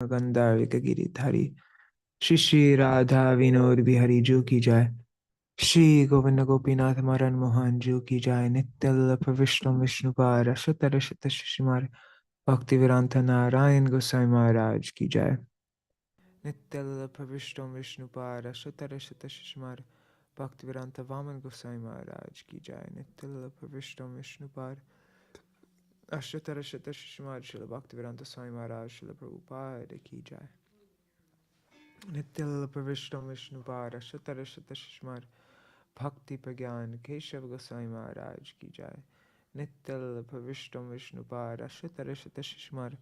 गंधार्विक गिरिधारी श्री श्री राधा विनोद बिहारी जू की जाय। श्री गोविंद गोपीनाथ मदन मोहन जू की जाय। नित्य विष्णु विष्णुपाद अष्टोत्तर शतशिमार भक्ति वेदांत नारायण गोसाई महाराज की जाय। नित्य विष्णु विष्णुपाद अष्टोत्तर शतशिमार भक्ति वेदांत वामन गोसाई महाराज की जाय। नित्य विष्णु विष्णुपाद अष्टोत्तर शतशिमार शिल भक्ति वेदांत स्वामी महाराज शिल प्रभुपाद की जाय। नित्य विष्णु विष्णुपाद अष्टोत्तर शतशिमार भक्ति प्रज्ञान केशव गोसाई महाराज की जाय। नित्य विष्णु विष्णुपाद अष्टोत्तर शतशिमार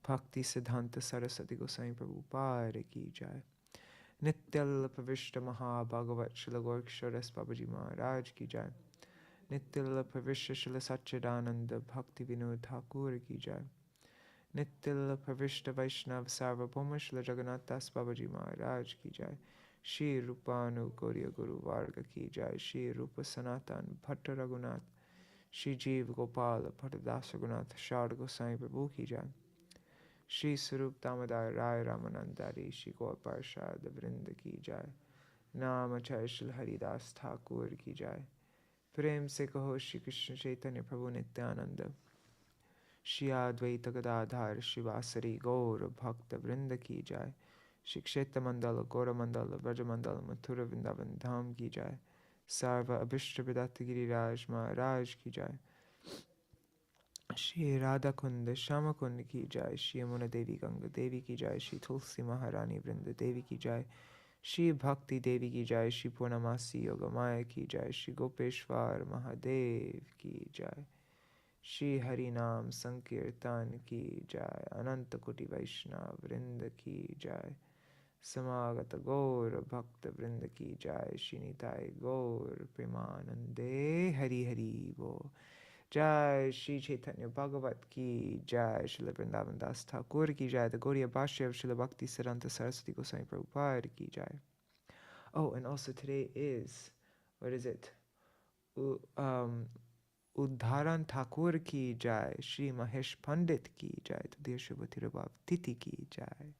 भक्ति सिद्धांत सरस्वती गोसाई प्रभुपाद की जाय। नित्य विष्णु महाभागवत शिल गोरक्षर बाबाजी महाराज की जाय। नित्य विश्व शिल सच्चिदानंद भक्ति विनोद ठाकुर की जाय। नित्य प्रविष्ट वैष्णव सार्वभौम शिल जगन्नाथ दास बाबाजी महाराज की जाय। श्री रूपानुगौरी गुरु वर्ग की जाय। श्री रूप सनातन भट्ट रघुनाथ श्री जीव गोपाल भट्टदास रघुनाथ शारद गोसाई प्रभु की जाय। श्री स्वरूप दामोदर राय रामानंदारी श्री गौर पार्षद वृंद की जाय। नाम जय श्री हरिदास ठाकुर की जाय। प्रेम से कहो श्री कृष्ण चैतन्य प्रभु नित्यानंद श्री अद्वैत गदाधर शिवासरी गौर भक्त वृंद की जाय। श्री क्षेत्र मंडल गौर मंडल व्रज मंडल मथुर वृंदावन धाम की जाय। सर्व अभिष्ट विदत्त गिरिराज महाराज की जाय। श्री राधा कुंड श्याम कुंड की जाय। श्री यमुना देवी गंगा देवी की जाय। श्री तुलसी महारानी वृंद देवी की जाय। श्री भक्ति देवी की जाय। श्री पूर्णमासी योग माया की जाय। श्री गोपेश्वर महादेव की जाय। श्री हरि नाम संकीर्तन की जाय। अनंत कोटि वैष्णव वृंद की जाय। समागत गौर भक्त वृंद की जाय। श्री निताय गौर प्रेमानंदे हरि हरि बोल। जय श्री चैतन्य भागवत की जय। श्रील वृंदावन दास ठाकुर की जय। The Gaudiya Bhashya of Srila Bhakti Siddhanta Saraswati Goswami Prabhupada ki jai. Oh, and also today is, what is it? Udharan Thakur ki jai. Shri Mahesh Pandit ki jai. Tadir Shubhati Rabhav Titi ki jai.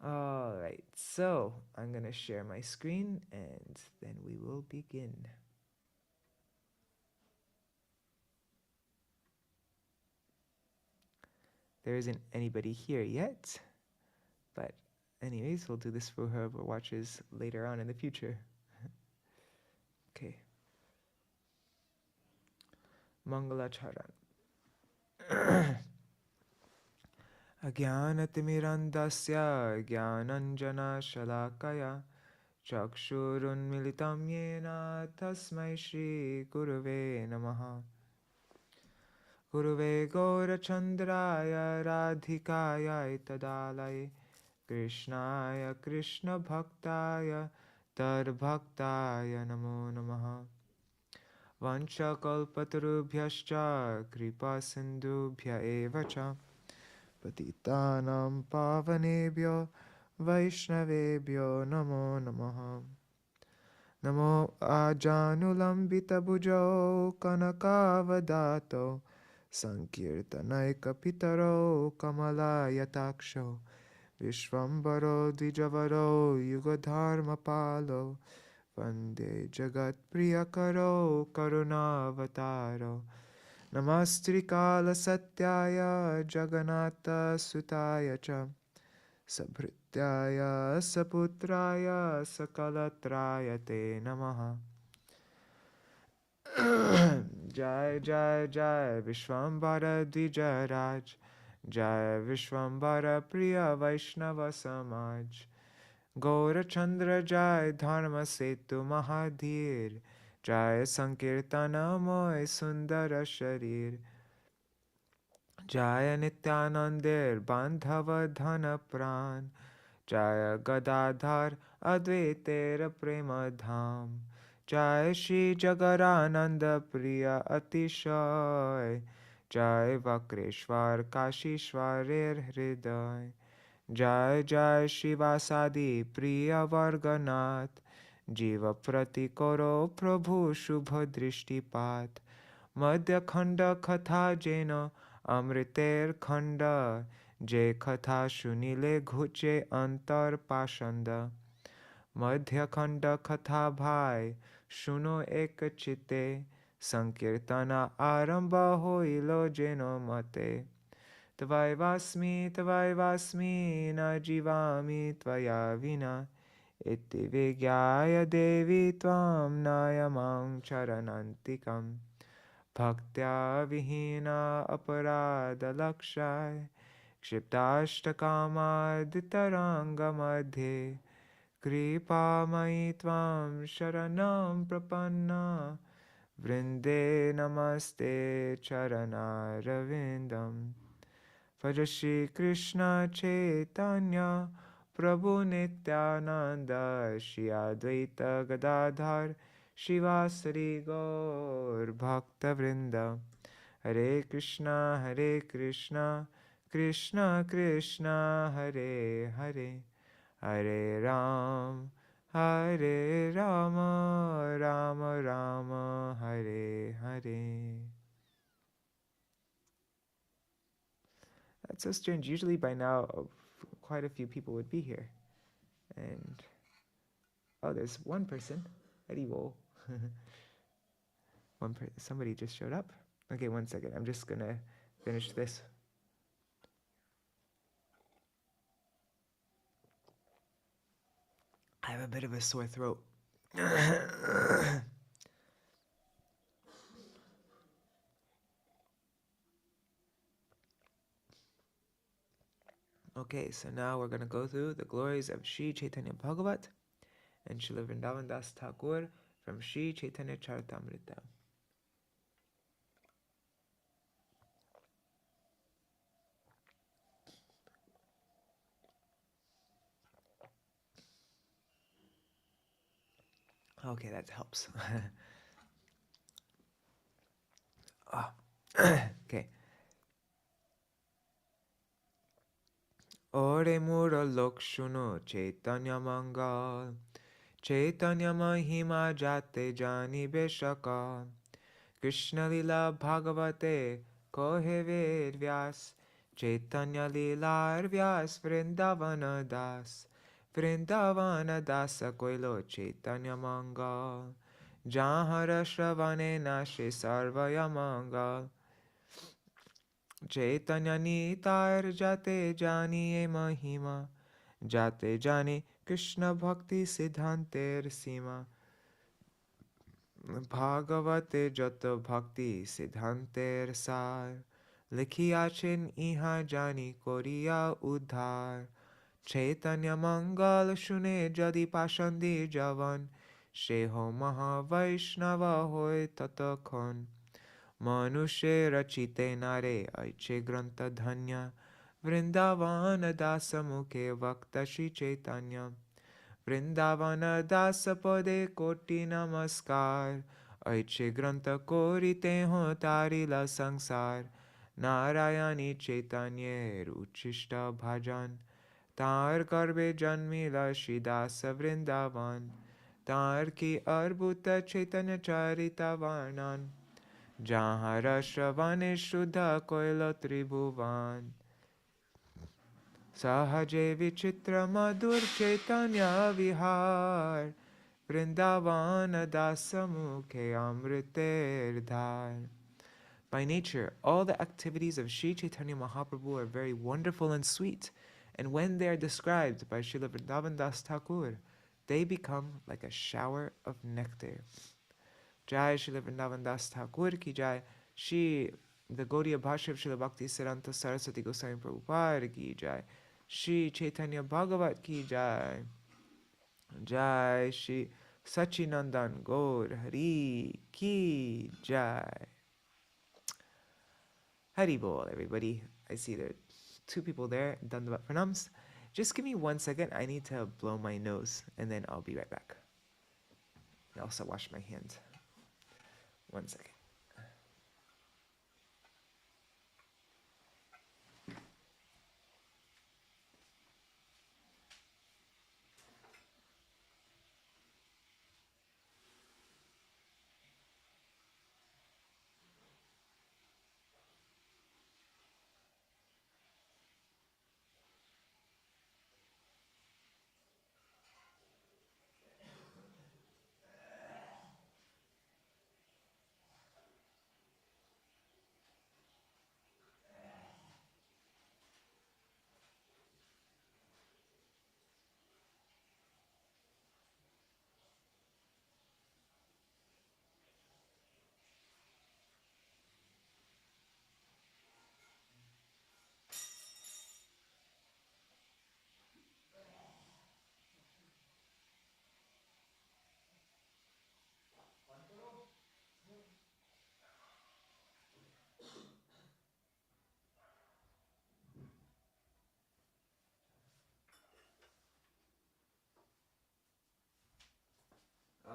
Alright, so I'm going to share my screen and then we will begin. There isn't anybody here yet, but anyways, we'll do this for whoever watches later on in the future. Okay. Mangalacharan. Ajnanatimirandasya jnananjana shalakaya chakshurunmilitam yena tasmai shri gurave namaha. Guruve Gaurachandraya Radhikaya Tadalaya Krishnaya Krishna Bhaktaya Tad Bhaktaya Namo Namaha. Vancha Kalpatarubhyascha Kripa Sindhubhya Evacha Patitanam Pavanebhyo Vaishnavebhyo Namo Namaha. Namo Ajanulambita Bhujo Kanakavadato Sankirtanaika Pitaro Kamalayatasho Vishvambaro Dvijavaro Yugadharma Palo Vande Jagat Priyakaro Karunavataro Namastrikala Satyaya Jagannatha Sutaya Cha Sabhrityaya Saputraya Sakalatraya Te Namaha. Jai Jai Jai Vishwambara Dvijaraj Jai Vishwambara Priya Vaishnava Samaj Gaurachandra Jai Dharma Setu Mahadhir Jai Sankirtana Moy Sundara Sharir Jaya Nityanandir Bandhava Dhana Pran Jaya Gadadhar Advaitera Prema Dham Jai Shri Jagarananda Priya Atishay Jai Vakreshwar Kashishwarir Hriday Jai Jai Shivasadi Priya Varganath Jiva Prati Koro Prabhu Shubha Drishtipat Madhya-khaṇḍa Katha Jena Amriter Khanda Je katha shunile ghuche antar pashanda. Madhya-khaṇḍa katha bhai shuno ek chitte. Sankirtana aramba hoilo jeno mate. Tvaivasmi na jivami tvaya vina. Iti vigyaya devi tvam nayamang charanantikam. Bhaktya vihina aparada lakshai. Kshiptashtakama madhe. Kripa mai tvam sharanam prapanna. Vrinde namaste charana ravindam. Bhaja Shri Krishna Chaitanya Prabhu Nityananda Shri Advaita Gadadhar Shivasari Gaur Bhakta Vrinda. Hare Krishna Krishna Krishna Hare Hare, Hare Hare Rama, Rama Rama, Hare Hare. That's so strange. Usually by now, quite a few people would be here. And, oh, there's one person. Haribol. Somebody just showed up. Okay, one second. I'm just going to finish this. I have a bit of a sore throat. Okay, so now we're going to go through the glories of Śrī Caitanya-bhāgavata and Śrīla Vrindavan-das Thakur from Śrī Caitanya-charitamrita. Okay, that helps. Okay. Ore mura lokshuno Chaitanya mangal. Chaitanya mahima jate jani beshaka. Krishna lila bhagavate kohe ved vyas. Chaitanya lila vyas vrindavana das. Vrindavana dasa koilo Chaitanya mangal. Jahara shravane nashe sarvaya mangal. Chaitanya nitar jate jani mahima. Jate jani Krishna bhakti siddhanter sima. Bhagavate jato bhakti siddhanter sar. Likhiyachen iha jani koriya udhar. Chaitanya mangal shune jadi pashandi javan. Sheho maha vaishnava hoy tatakhon. Manushe rachite nare aiche granta dhanya. Vrindavana dasa mukhe vakta Śrī Caitanya. Vrindavana dasa pade koti namaskar. Aiche granta korite ho tarila sangsar. Narayani Chaitanya ruchishta bhajan. Tar karbe janmila Śrīdasa Vrindavan. Tar ki arbhuta Chaitanya charita varnan. Jahara shravane shuddha koila tribhuvan. Sahaje vichitra madhur Chaitanya vihar. Vrindavana dasa mukhe amriter dhar. By nature, all the activities of Śrī Caitanya Mahaprabhu are very wonderful and sweet, and when they are described by Śrīla Vrindavan-das Thakur, they become like a shower of nectar. Jai Śrīla Vrindavan-das Thakur ki jai. The Gaudiya Bhashya of Śrīla Bhakti Siddhanta Saraswati Goswami Prabhupada ki jai. Śrī Caitanya-bhāgavata ki jai. Jai Śrī Sachinandan Gaur Hari ki jai. Haribol, everybody. I see there are 2 people there. Dandavat pranams. Just give me 1 second. I need to blow my nose, and then I'll be right back. I also wash my hands. 1 second.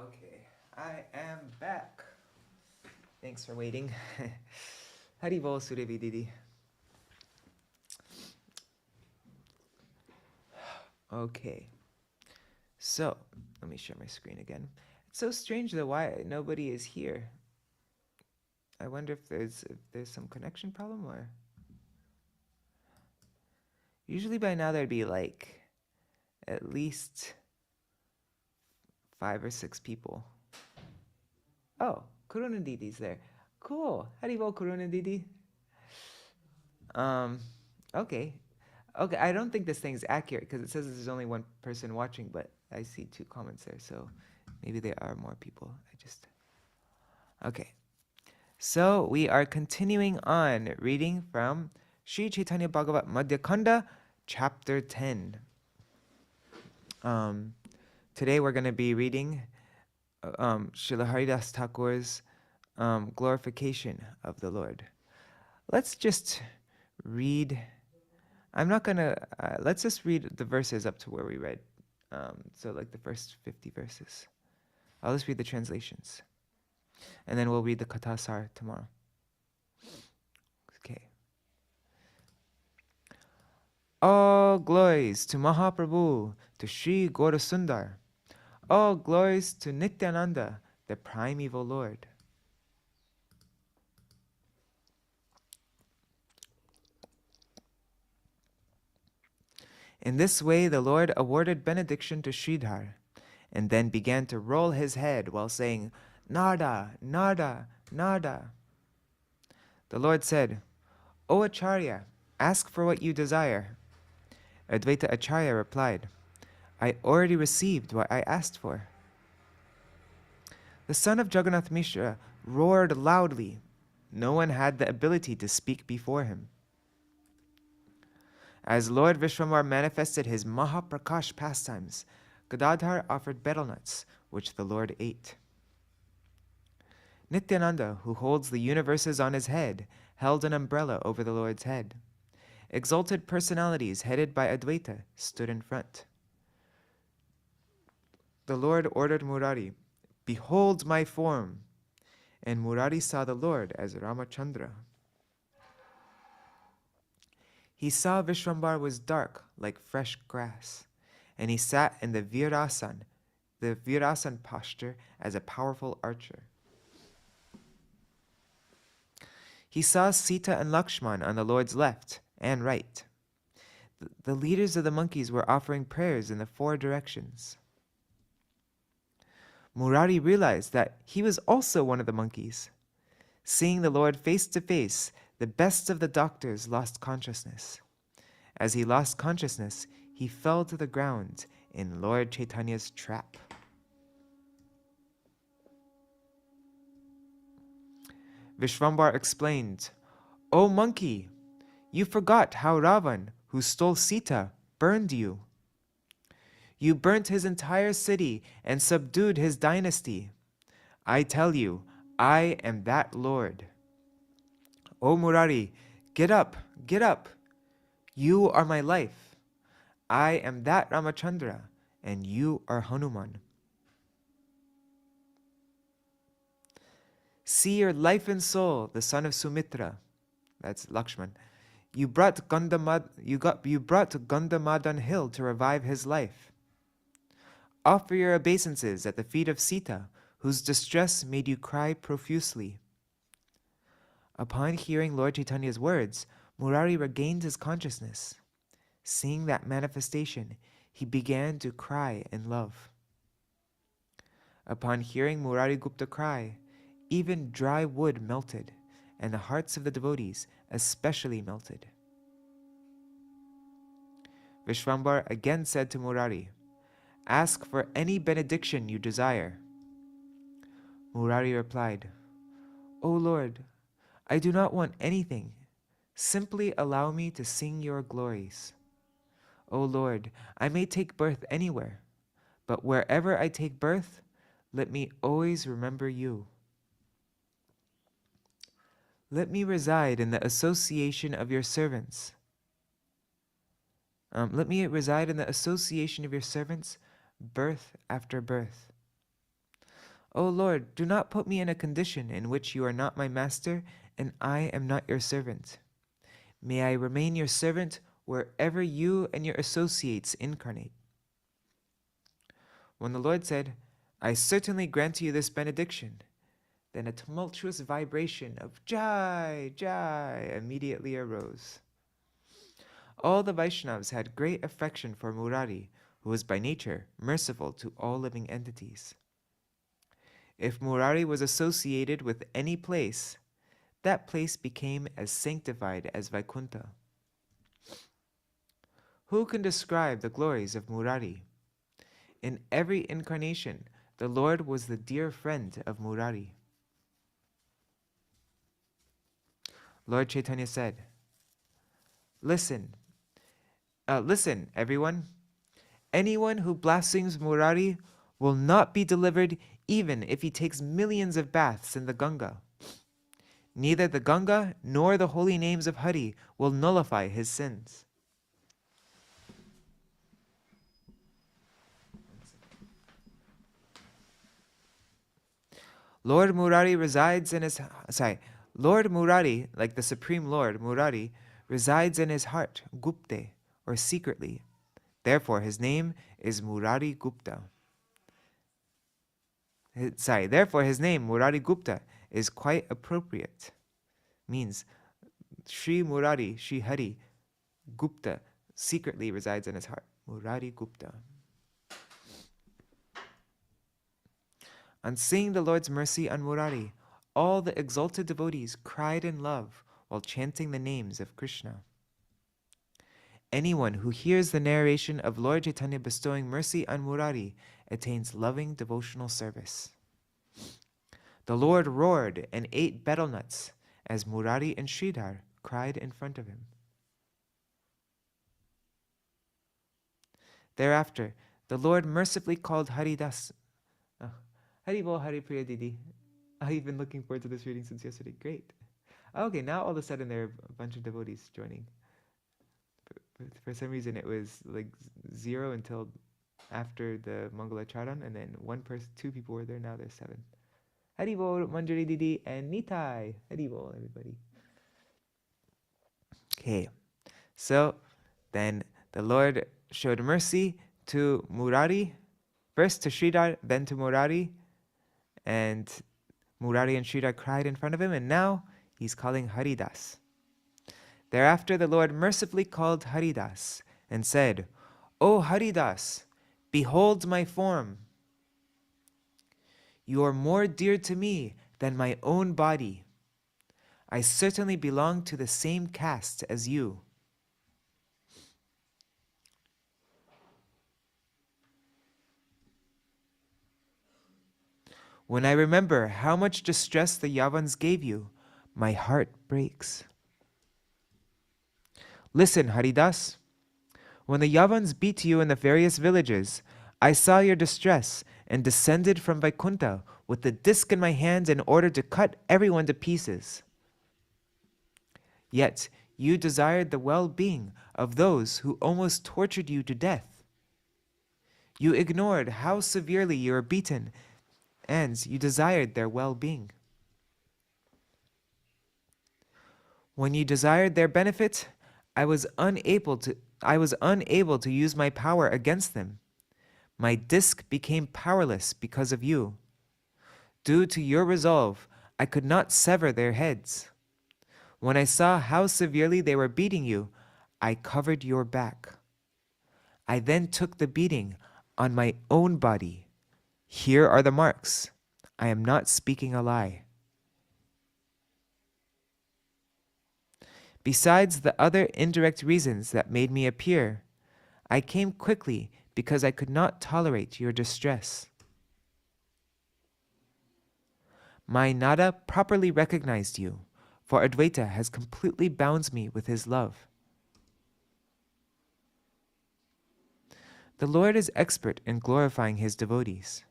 Okay, I am back. Thanks for waiting. Haribol Surevi Didi. Okay, so let me share my screen again. It's so strange though why nobody is here. I wonder if there's some connection problem or. Usually by now there'd be like at least 5 or 6 people. Oh, Kuruna Didi's there. Cool. Haribol Kuruna Didi. Okay. Okay, I don't think this thing's accurate because it says there's only one person watching, but I see 2 comments there, so maybe there are more people. Okay. So we are continuing on reading from Śrī Caitanya-bhāgavata Madhya-khaṇḍa, chapter 10. Today we're going to be reading Srila Haridāsa Ṭhākura's glorification of the Lord. Let's just read. I'm not going to, let's just read the verses up to where we read. So like the first 50 verses. I'll just read the translations. And then we'll read the Kathasar tomorrow. Okay. All glories to Mahaprabhu, to Sri Gaurasundar. All glories to Nityananda, the primeval Lord. In this way, the Lord awarded benediction to Sridhar, and then began to roll his head while saying, Nada, Nada, Nada. The Lord said, O Acharya, ask for what you desire. Advaita Acharya replied, I already received what I asked for. The son of Jagannath Mishra roared loudly. No one had the ability to speak before him. As Lord Vishwambar manifested his Mahaprakash pastimes, Gadadhar offered betel nuts, which the Lord ate. Nityananda, who holds the universes on his head, held an umbrella over the Lord's head. Exalted personalities headed by Advaita stood in front. The Lord ordered Murari, Behold my form! And Murari saw the Lord as Ramachandra. He saw Vishwambar was dark like fresh grass, and he sat in the Virasan posture as a powerful archer. He saw Sita and Lakshman on the Lord's left and right. The leaders of the monkeys were offering prayers in the 4 directions. Murari realized that he was also one of the monkeys. Seeing the Lord face to face, the best of the doctors lost consciousness. As he lost consciousness, he fell to the ground in Lord Chaitanya's trap. Vishwambar explained, O monkey, you forgot how Ravan, who stole Sita, burned you. You burnt his entire city and subdued his dynasty. I tell you, I am that Lord. O Murari, get up, get up. You are my life. I am that Ramachandra, and you are Hanuman. See your life and soul, the son of Sumitra. That's Lakshman. You brought Gandhamadan hill to revive his life. Offer your obeisances at the feet of Sita, whose distress made you cry profusely. Upon hearing Lord Chaitanya's words, Murari regained his consciousness. Seeing that manifestation, he began to cry in love. Upon hearing Murari Gupta cry, even dry wood melted, and the hearts of the devotees especially melted. Vishwambar again said to Murari, Ask for any benediction you desire. Murari replied, O Lord, I do not want anything. Simply allow me to sing your glories. O Lord, I may take birth anywhere, but wherever I take birth, let me always remember you. Let me reside in the association of your servants. Let me reside in the association of your servants, birth after birth. O Lord, do not put me in a condition in which you are not my master and I am not your servant. May I remain your servant wherever you and your associates incarnate. When the Lord said, I certainly grant you this benediction, then a tumultuous vibration of Jai, Jai immediately arose. All the Vaishnavas had great affection for Murari, who was by nature merciful to all living entities. If Murari was associated with any place, that place became as sanctified as Vaikuntha. Who can describe the glories of Murari? In every incarnation, the Lord was the dear friend of Murari. Lord Chaitanya said, Listen, everyone. Anyone who blasphemes Murari will not be delivered even if he takes millions of baths in the Ganga. Neither the Ganga nor the holy names of Hari will nullify his sins. Lord Murari, like the Supreme Lord Murari, resides in his heart, Gupte, or secretly. Therefore, his name is Murari Gupta. Therefore, his name, Murari Gupta, is quite appropriate. Means, Śrī Murari, Śrī Hari, Gupta, secretly resides in his heart. Murari Gupta. On seeing the Lord's mercy on Murari, all the exalted devotees cried in love while chanting the names of Krishna. Anyone who hears the narration of Lord Chaitanya bestowing mercy on Murari attains loving devotional service. The Lord roared and ate betel nuts as Murari and Sridhar cried in front of him. Thereafter, the Lord mercifully called Haridāsa. Haribol, Haripriya Didi. I've been looking forward to this reading since yesterday. Great. Okay, now all of a sudden there are a bunch of devotees joining. For some reason it was like 0 until after the Mangala Charan, and then two people were there. Now there's 7. Haribol, Manjari Didi, and Nitai. Haribol, everybody. Okay, so then the Lord showed mercy to Murari, first to Sridhar, then to Murari, and Murari and Sridhar cried in front of him, and now he's calling Haridāsa. Thereafter the Lord mercifully called Haridāsa and said, O Haridāsa, behold my form. You are more dear to me than my own body. I certainly belong to the same caste as you. When I remember how much distress the Yavans gave you, my heart breaks. Listen, Haridāsa. When the Yavans beat you in the various villages, I saw your distress and descended from Vaikuntha with the disc in my hand in order to cut everyone to pieces. Yet you desired the well-being of those who almost tortured you to death. You ignored how severely you were beaten, and you desired their well-being. When you desired their benefit, I was unable to use my power against them. My disc became powerless because of you. Due to your resolve, I could not sever their heads. When I saw how severely they were beating you, I covered your back. I then took the beating on my own body. Here are the marks. I am not speaking a lie. Besides the other indirect reasons that made me appear, I came quickly because I could not tolerate your distress. My nada properly recognized you, for Advaita has completely bound me with his love. The Lord is expert in glorifying his devotees.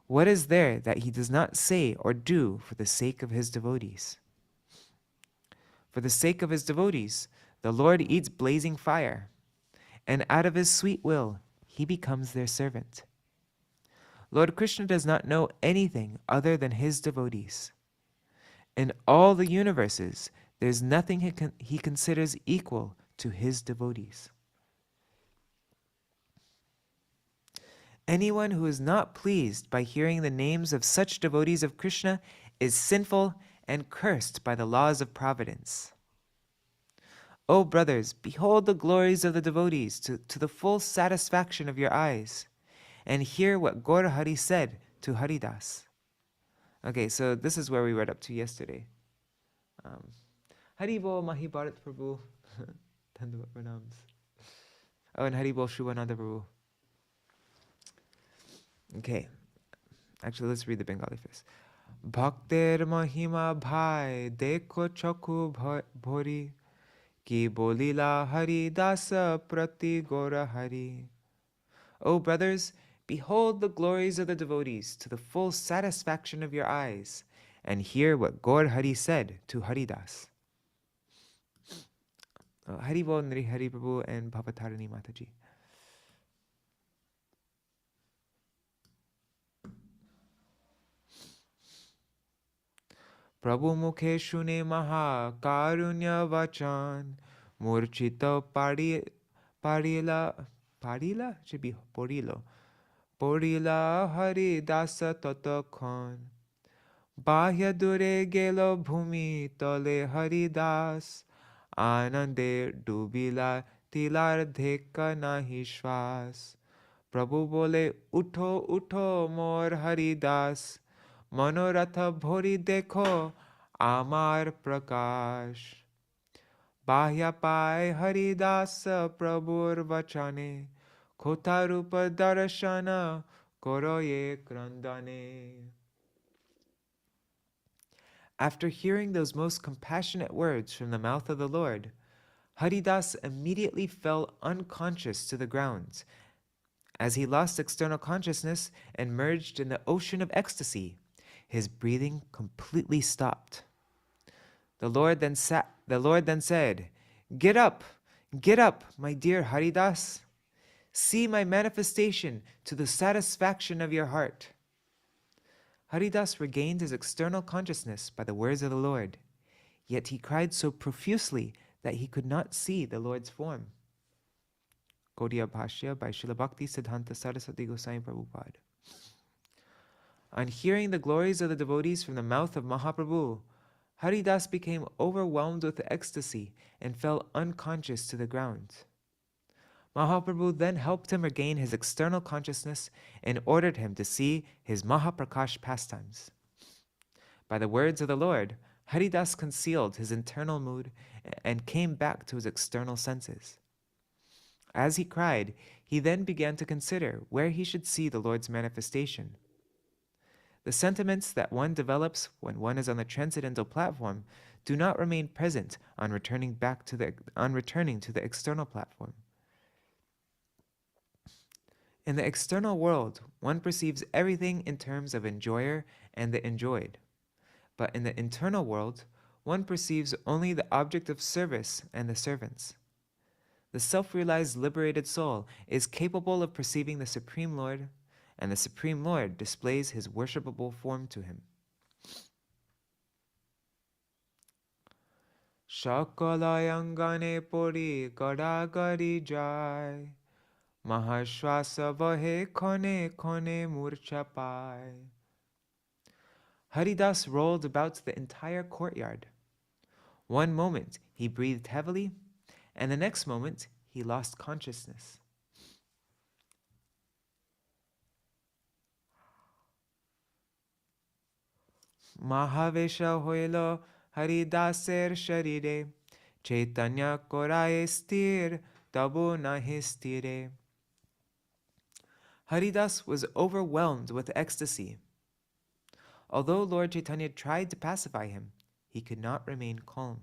What is there that he does not say or do for the sake of his devotees? For the sake of his devotees, the Lord eats blazing fire, and out of his sweet will, he becomes their servant. Lord Krishna does not know anything other than his devotees. In all the universes, there's nothing he considers equal to his devotees. Anyone who is not pleased by hearing the names of such devotees of Krishna is sinful and cursed by the laws of providence. O brothers, behold the glories of the devotees to the full satisfaction of your eyes, and hear what Gaur Hari said to Haridāsa. Okay, so this is where we read up to yesterday. Hari Bol Mahi Bharat Prabhu. Dandavat pranams. Oh, and Hari Bol Shubhananda Prabhu. Okay, actually let's read the Bengali first. Bhakter Mahima Bhai Dekho Chakhu Bhori Ki Bolila Haridāsa Prati Gaura Hari. O brothers, behold the glories of the devotees to the full satisfaction of your eyes, and hear what Gaur Hari said to Haridāsa. Hari Bol Nri Hari Prabhu and Bhavatarani Mataji. Prabhu mukhe shune maha karunya vachan murchito parila should be porilo Haridāsa Ṭhākura bahya dure gelo bhumi tole Haridāsa anande dubila tilar dheka nahi shwas. Prabhu bole utho utho mor Haridāsa Manoratha bhori dekho amar prakash. Bahya pai Haridāsa Prabhur vachane Kota rupa darashana koroye krandane. After hearing those most compassionate words from the mouth of the Lord, Haridāsa immediately fell unconscious to the ground, as he lost external consciousness and merged in the ocean of ecstasy. His breathing completely stopped. The Lord then said, get up, my dear Haridāsa. See my manifestation to the satisfaction of your heart. Haridāsa regained his external consciousness by the words of the Lord, yet he cried so profusely that he could not see the Lord's form. Gaudiya Bhashya by Srila Bhakti Siddhanta Saraswati Goswami Prabhupada. On hearing the glories of the devotees from the mouth of Mahaprabhu, Haridāsa became overwhelmed with ecstasy and fell unconscious to the ground. Mahaprabhu then helped him regain his external consciousness and ordered him to see his Mahaprakash pastimes. By the words of the Lord, Haridāsa concealed his internal mood and came back to his external senses. As he cried, he then began to consider where he should see the Lord's manifestation. The sentiments that one develops when one is on the transcendental platform do not remain present on returning to the external platform. In the external world, one perceives everything in terms of enjoyer and the enjoyed. But in the internal world, one perceives only the object of service and the servants. The self-realized liberated soul is capable of perceiving the Supreme Lord, and the Supreme Lord displays his worshipable form to him. Shakalayangane pori gadagari jai Mahashwasa vahe khone khone murcha pai. Haridāsa rolled about the entire courtyard. One moment he breathed heavily, and the next moment he lost consciousness. Mahavesha hoilo Haridāser sharire Chaitanya koraye sthir tabu nahi sthire. Haridāsa was overwhelmed with ecstasy. Although Lord Chaitanya tried to pacify him, he could not remain calm.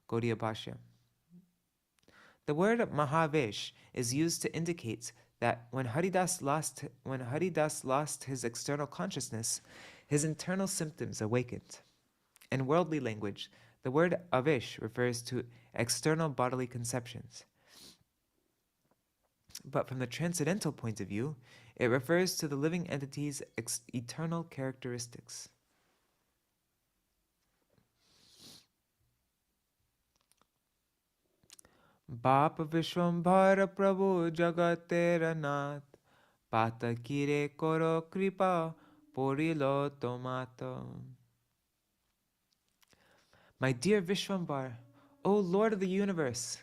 Gaudiya Bhashya. The word Mahavesh is used to indicate that when Haridāsa lost his external consciousness, his internal symptoms awakened. In worldly language, the word Avesh refers to external bodily conceptions. But from the transcendental point of view, it refers to the living entity's eternal characteristics. Bap Vishwambhara Prabhu Jagatera Nath Pata Kire Koro Kripa Porilo Tomato. My dear Vishwambar, O Lord of the universe,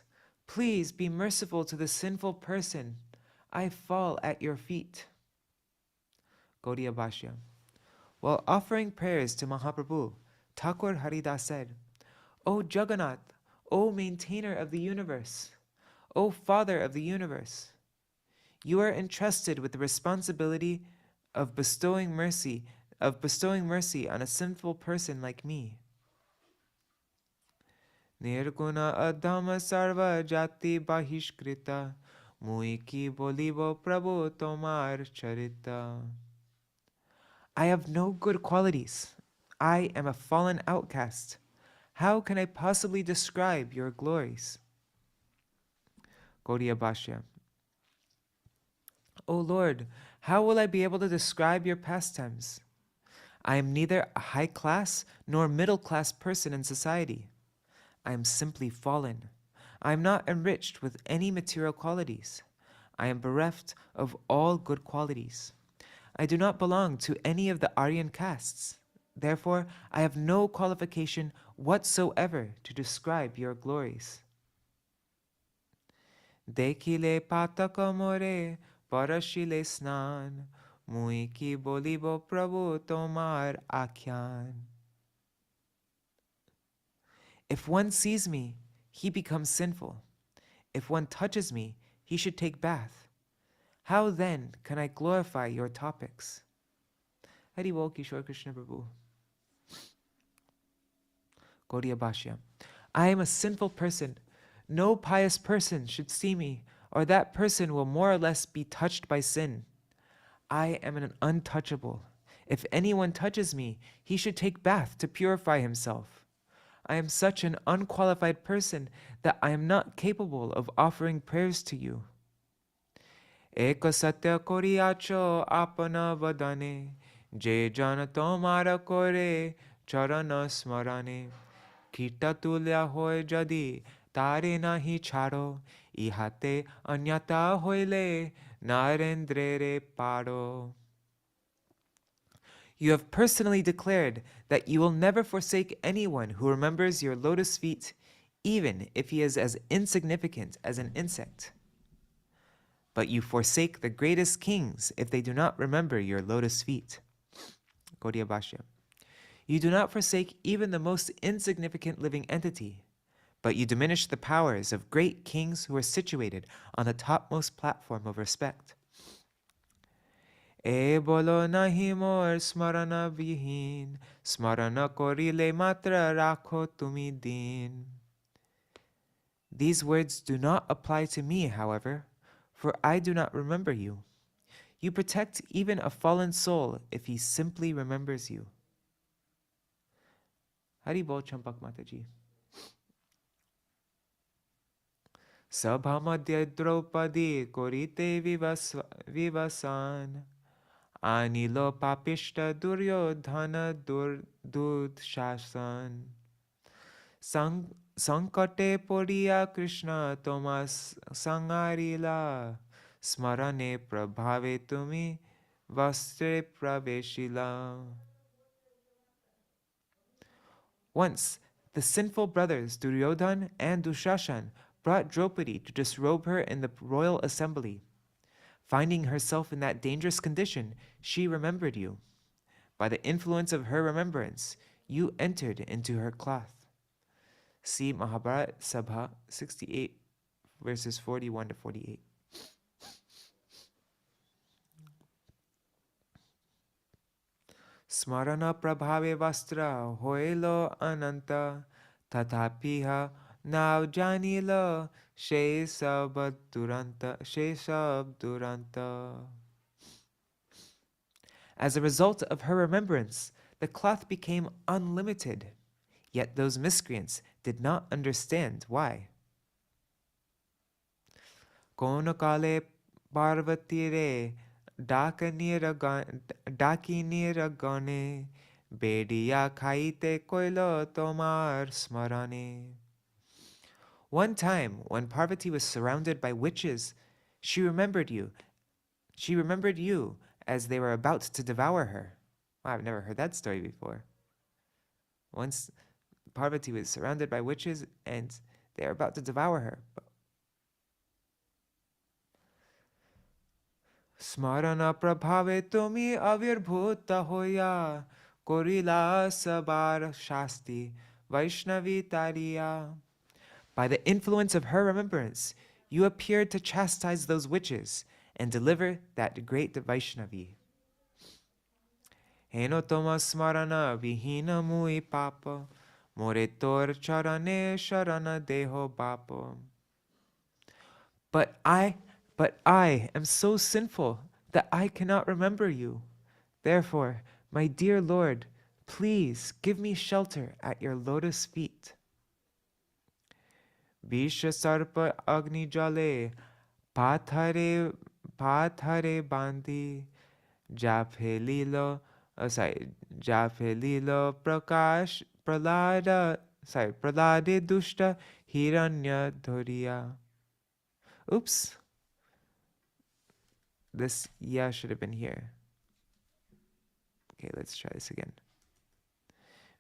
please be merciful to the sinful person. I fall at your feet. Gaudiya Bhashya. While offering prayers to Mahaprabhu, Thakur Haridāsa said, O Jagannath, O maintainer of the universe, O Father of the universe, you are entrusted with the responsibility of bestowing mercy on a sinful person like me. Nirguna adhama sarva jati bahishkrita mui ki bolibo prabhu tomar charita. I have no good qualities. I am a fallen outcast. How can I possibly describe your glories? Gaudiya Bhashya. O Lord, how will I be able to describe your pastimes? I am neither a high class nor middle class person in society. I am simply fallen. I am not enriched with any material qualities. I am bereft of all good qualities. I do not belong to any of the Aryan castes. Therefore, I have no qualification whatsoever to describe your glories. Dekile pataka more parashile snan mui ki bolibo prabhu tomar akhyan. If one sees me, he becomes sinful. If one touches me, he should take bath. How then can I glorify your topics? Hari Bol Kishore Krishna Prabhu. Gaudiya Bhashya. I am a sinful person. No pious person should see me, or that person will more or less be touched by sin. I am an untouchable. If anyone touches me, he should take bath to purify himself. I am such an unqualified person that I am not capable of offering prayers to you. Eka satya koriyacho apana vadane je jana tomara kore charana smarane kita tulya hoy jadi tare nahi charo ihate anyata hoile narendrere paro. You have personally declared that you will never forsake anyone who remembers your lotus feet, even if he is as insignificant as an insect. But you forsake the greatest kings if they do not remember your lotus feet. Gaudiya Bhashya. You do not forsake even the most insignificant living entity, but you diminish the powers of great kings who are situated on the topmost platform of respect. E bolo nahi mor smarana vihin, smarana korile matra rakho tumi din. These words do not apply to me, however, for I do not remember you. You protect even a fallen soul if he simply remembers you. Hari Bol Champak Mataji. Sabha madhya Draupadi korite vivasan. Anilo papishta duryodhana dudshasan. Sankate poriya Krishna Thomas sangarila. Smarane prabhave tumi vastre praveshila. Once, the sinful brothers Duryodhan and Dushashan brought Draupadi to disrobe her in the royal assembly. Finding herself in that dangerous condition, she remembered you. By the influence of her remembrance, you entered into her cloth. See Mahabharata Sabha 68, verses 41 to 48. Smarana prabhave vastra hoilo ananta tatapiha now janilo shesab duranta. As a result of her remembrance, the cloth became unlimited, yet those miscreants did not understand why. Kono kale পার্বতীরে ডাকিনীর গণে বেড়িয়া খাইতে কইল তোমার স্মরণে. One time, when Parvati was surrounded by witches, she remembered you. She remembered you as they were about to devour her. Wow, I've never heard that story before. Once Parvati was surrounded by witches and they were about to devour her. Smarana prabhave tumi avirbhuta hoya korila sabar shasti Vaishnavi tariya. By the influence of her remembrance, you appeared to chastise those witches and deliver that great Vaishnavi. Heno toma smarana vihina mui papa more tor charane sharana deho bapa. But I am so sinful that I cannot remember you. Therefore, my dear Lord, please give me shelter at your lotus feet. Visha sarpa agni jale pathare bandi japhelilo prakash pralade dushta hiranya dhoriya. Oops. This ya should have been here. Okay, let's try this again.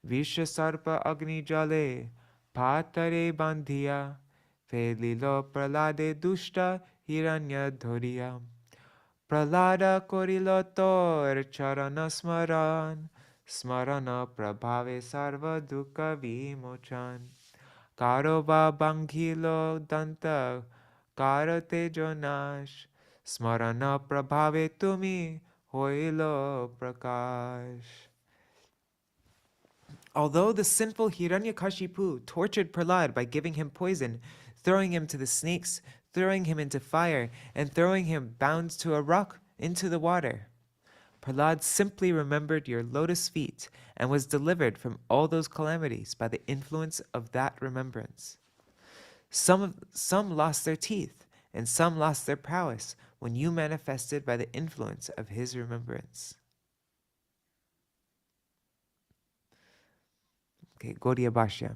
Visha sarpa agni jale patare bandhiya felilo pralade dushta hiranya dhoriya. Pralada korilo tor charana smarana prabhave sarva dukkha vimochan. Karoba banghilo danta karate jonash smarana prabhave tumi hoilo prakash. Although the sinful Hiranyakashipu tortured Prahlad by giving him poison, throwing him to the snakes, throwing him into fire, and throwing him bound to a rock into the water, Prahlad simply remembered your lotus feet and was delivered from all those calamities by the influence of that remembrance. Some lost their teeth, and some lost their prowess when you manifested by the influence of his remembrance. Okay, Gaudiya Bhashya.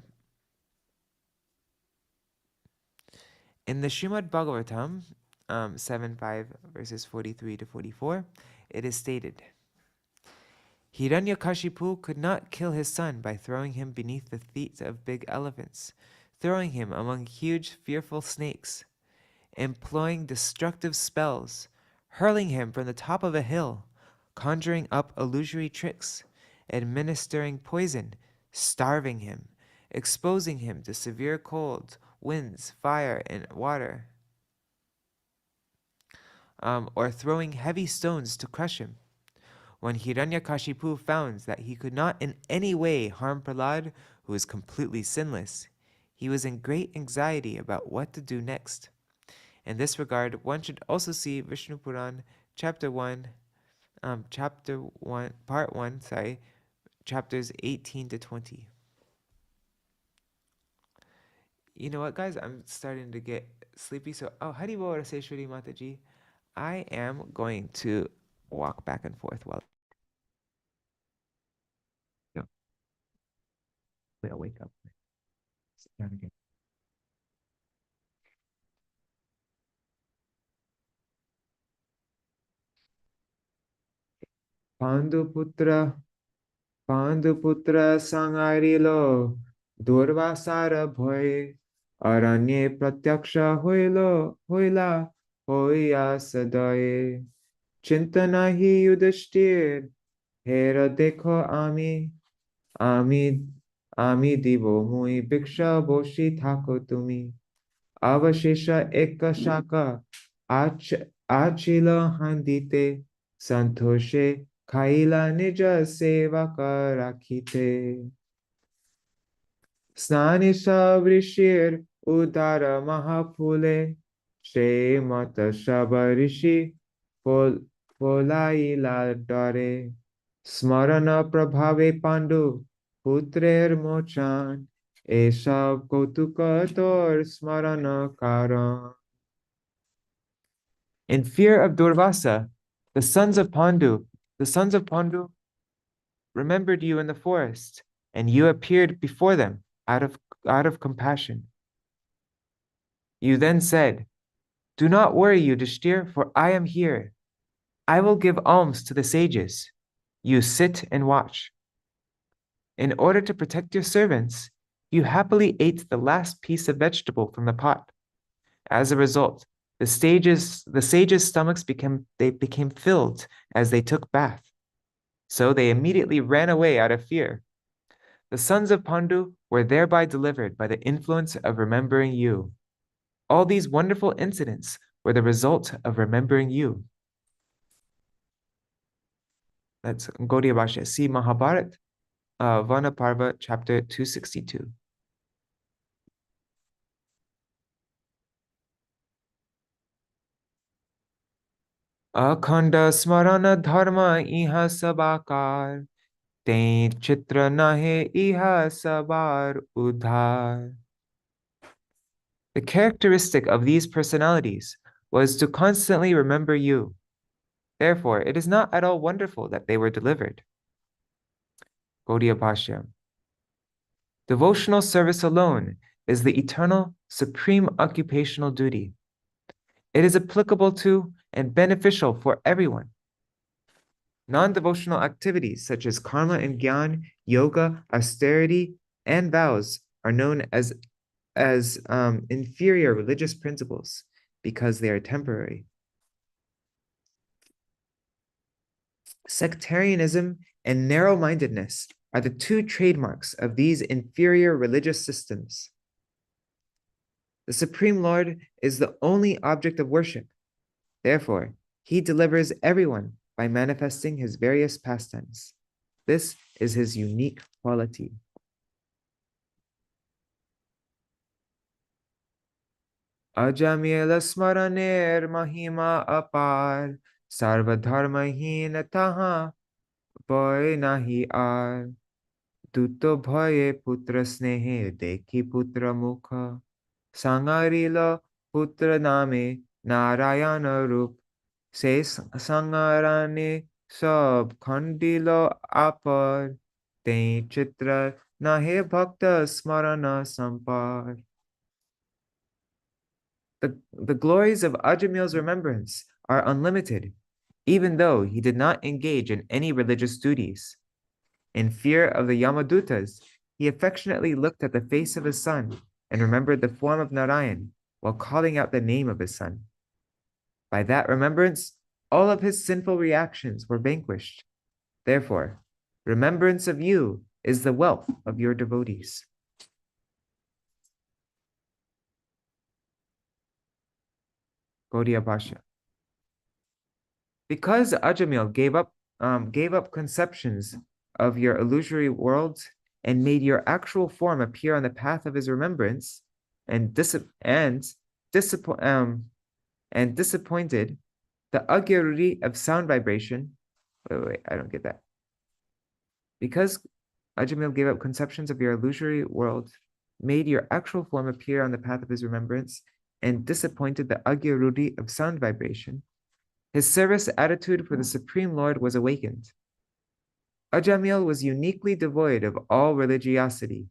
In the Śrīmad Bhagavatam 7.5 verses 43 to 44, it is stated, Hiranyakashipu could not kill his son by throwing him beneath the feet of big elephants, throwing him among huge fearful snakes, employing destructive spells, hurling him from the top of a hill, conjuring up illusory tricks, administering poison, starving him, exposing him to severe cold, winds, fire, and water, or throwing heavy stones to crush him. When Hiranyakashipu found that he could not in any way harm Prahlad, who was completely sinless, he was in great anxiety about what to do next. In this regard, one should also see Vishnu Puran, part 1, chapters 18 to 20. You know what, guys? I'm starting to get sleepy, so Hari Bol Raseshwari Mataji, I am going to walk back and forth while I'll wake up. Start again. Panduputra sangarilo durvasara bhoy aranye pratyaksha hoila hoya sadaye chintana hi yudhishthir hera dekho ami divo mui biksha boshi thako tumi avashesha eka shaka achila handite santoshe Kaila nija sevaka rakhite. Snani savrishir udara mahapule. She mata shabarishi polaila dare. Smarana prabhave pandu putrer mochan. Eshav kautuka tor smarana karan. In fear of Durvasa, the sons of Pandu remembered you in the forest, and you appeared before them out of compassion. You then said, "Do not worry, Yudhishthir, for I am here. I will give alms to the sages. You sit and watch." In order to protect your servants, you happily ate the last piece of vegetable from the pot. As a result, the sages' stomachs became filled as they took bath. So they immediately ran away out of fear. The sons of Pandu were thereby delivered by the influence of remembering you. All these wonderful incidents were the result of remembering you. That's Gaudiya Bhashya. See Mahabharat, Vana Parva, chapter 262. Akhanda smarana dharma iha sabakar, te chitra nahe iha sabar udhar. The characteristic of these personalities was to constantly remember you. Therefore, it is not at all wonderful that they were delivered. Gaudiya Bhashya. Devotional service alone is the eternal, supreme occupational duty. It is applicable to and beneficial for everyone. Non-devotional activities such as karma and gyan, yoga, austerity, and vows are known as inferior religious principles because they are temporary. Sectarianism and narrow-mindedness are the two trademarks of these inferior religious systems. The Supreme Lord is the only object of worship. Therefore, he delivers everyone by manifesting his various pastimes. This is his unique quality. Ajamila smaraner mahima apar, sarvadharmahin taha boy nahi ar. Duto bhaye putra snehe dekhi putra mukha, sangarila putra name narayana rup, se sangarane sab khandilo apar, te chitra nahe bhakta smarana sampar. The glories of Ajamil's remembrance are unlimited, even though he did not engage in any religious duties. In fear of the Yamadutas, he affectionately looked at the face of his son and remembered the form of Narayan while calling out the name of his son. By that remembrance, all of his sinful reactions were vanquished. Therefore, remembrance of you is the wealth of your devotees. Gaudiya Bhashya. Because Ajamil gave up conceptions of your illusory worlds and made your actual form appear on the path of his remembrance, and disappointed the agyaruri of sound vibration. Wait, I don't get that. Because Ajamil gave up conceptions of your illusory world, made your actual form appear on the path of his remembrance, and disappointed the agyaruri of sound vibration, his service attitude for the Supreme Lord was awakened. Ajamil was uniquely devoid of all religiosity.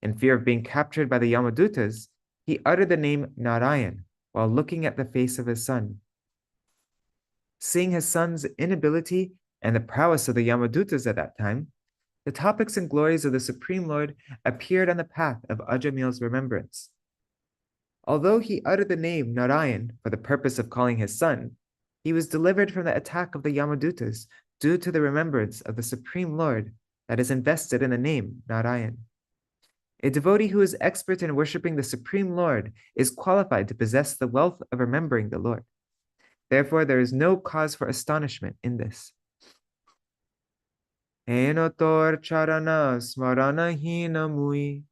In fear of being captured by the Yamadutas, he uttered the name Narayan while looking at the face of his son. Seeing his son's inability and the prowess of the Yamadutas at that time, the topics and glories of the Supreme Lord appeared on the path of Ajamil's remembrance. Although he uttered the name Narayan for the purpose of calling his son, he was delivered from the attack of the Yamadutas due to the remembrance of the Supreme Lord that is invested in the name Narayan. A devotee who is expert in worshiping the Supreme Lord is qualified to possess the wealth of remembering the Lord. Therefore, there is no cause for astonishment in this. Enotor charana smarana hina mui,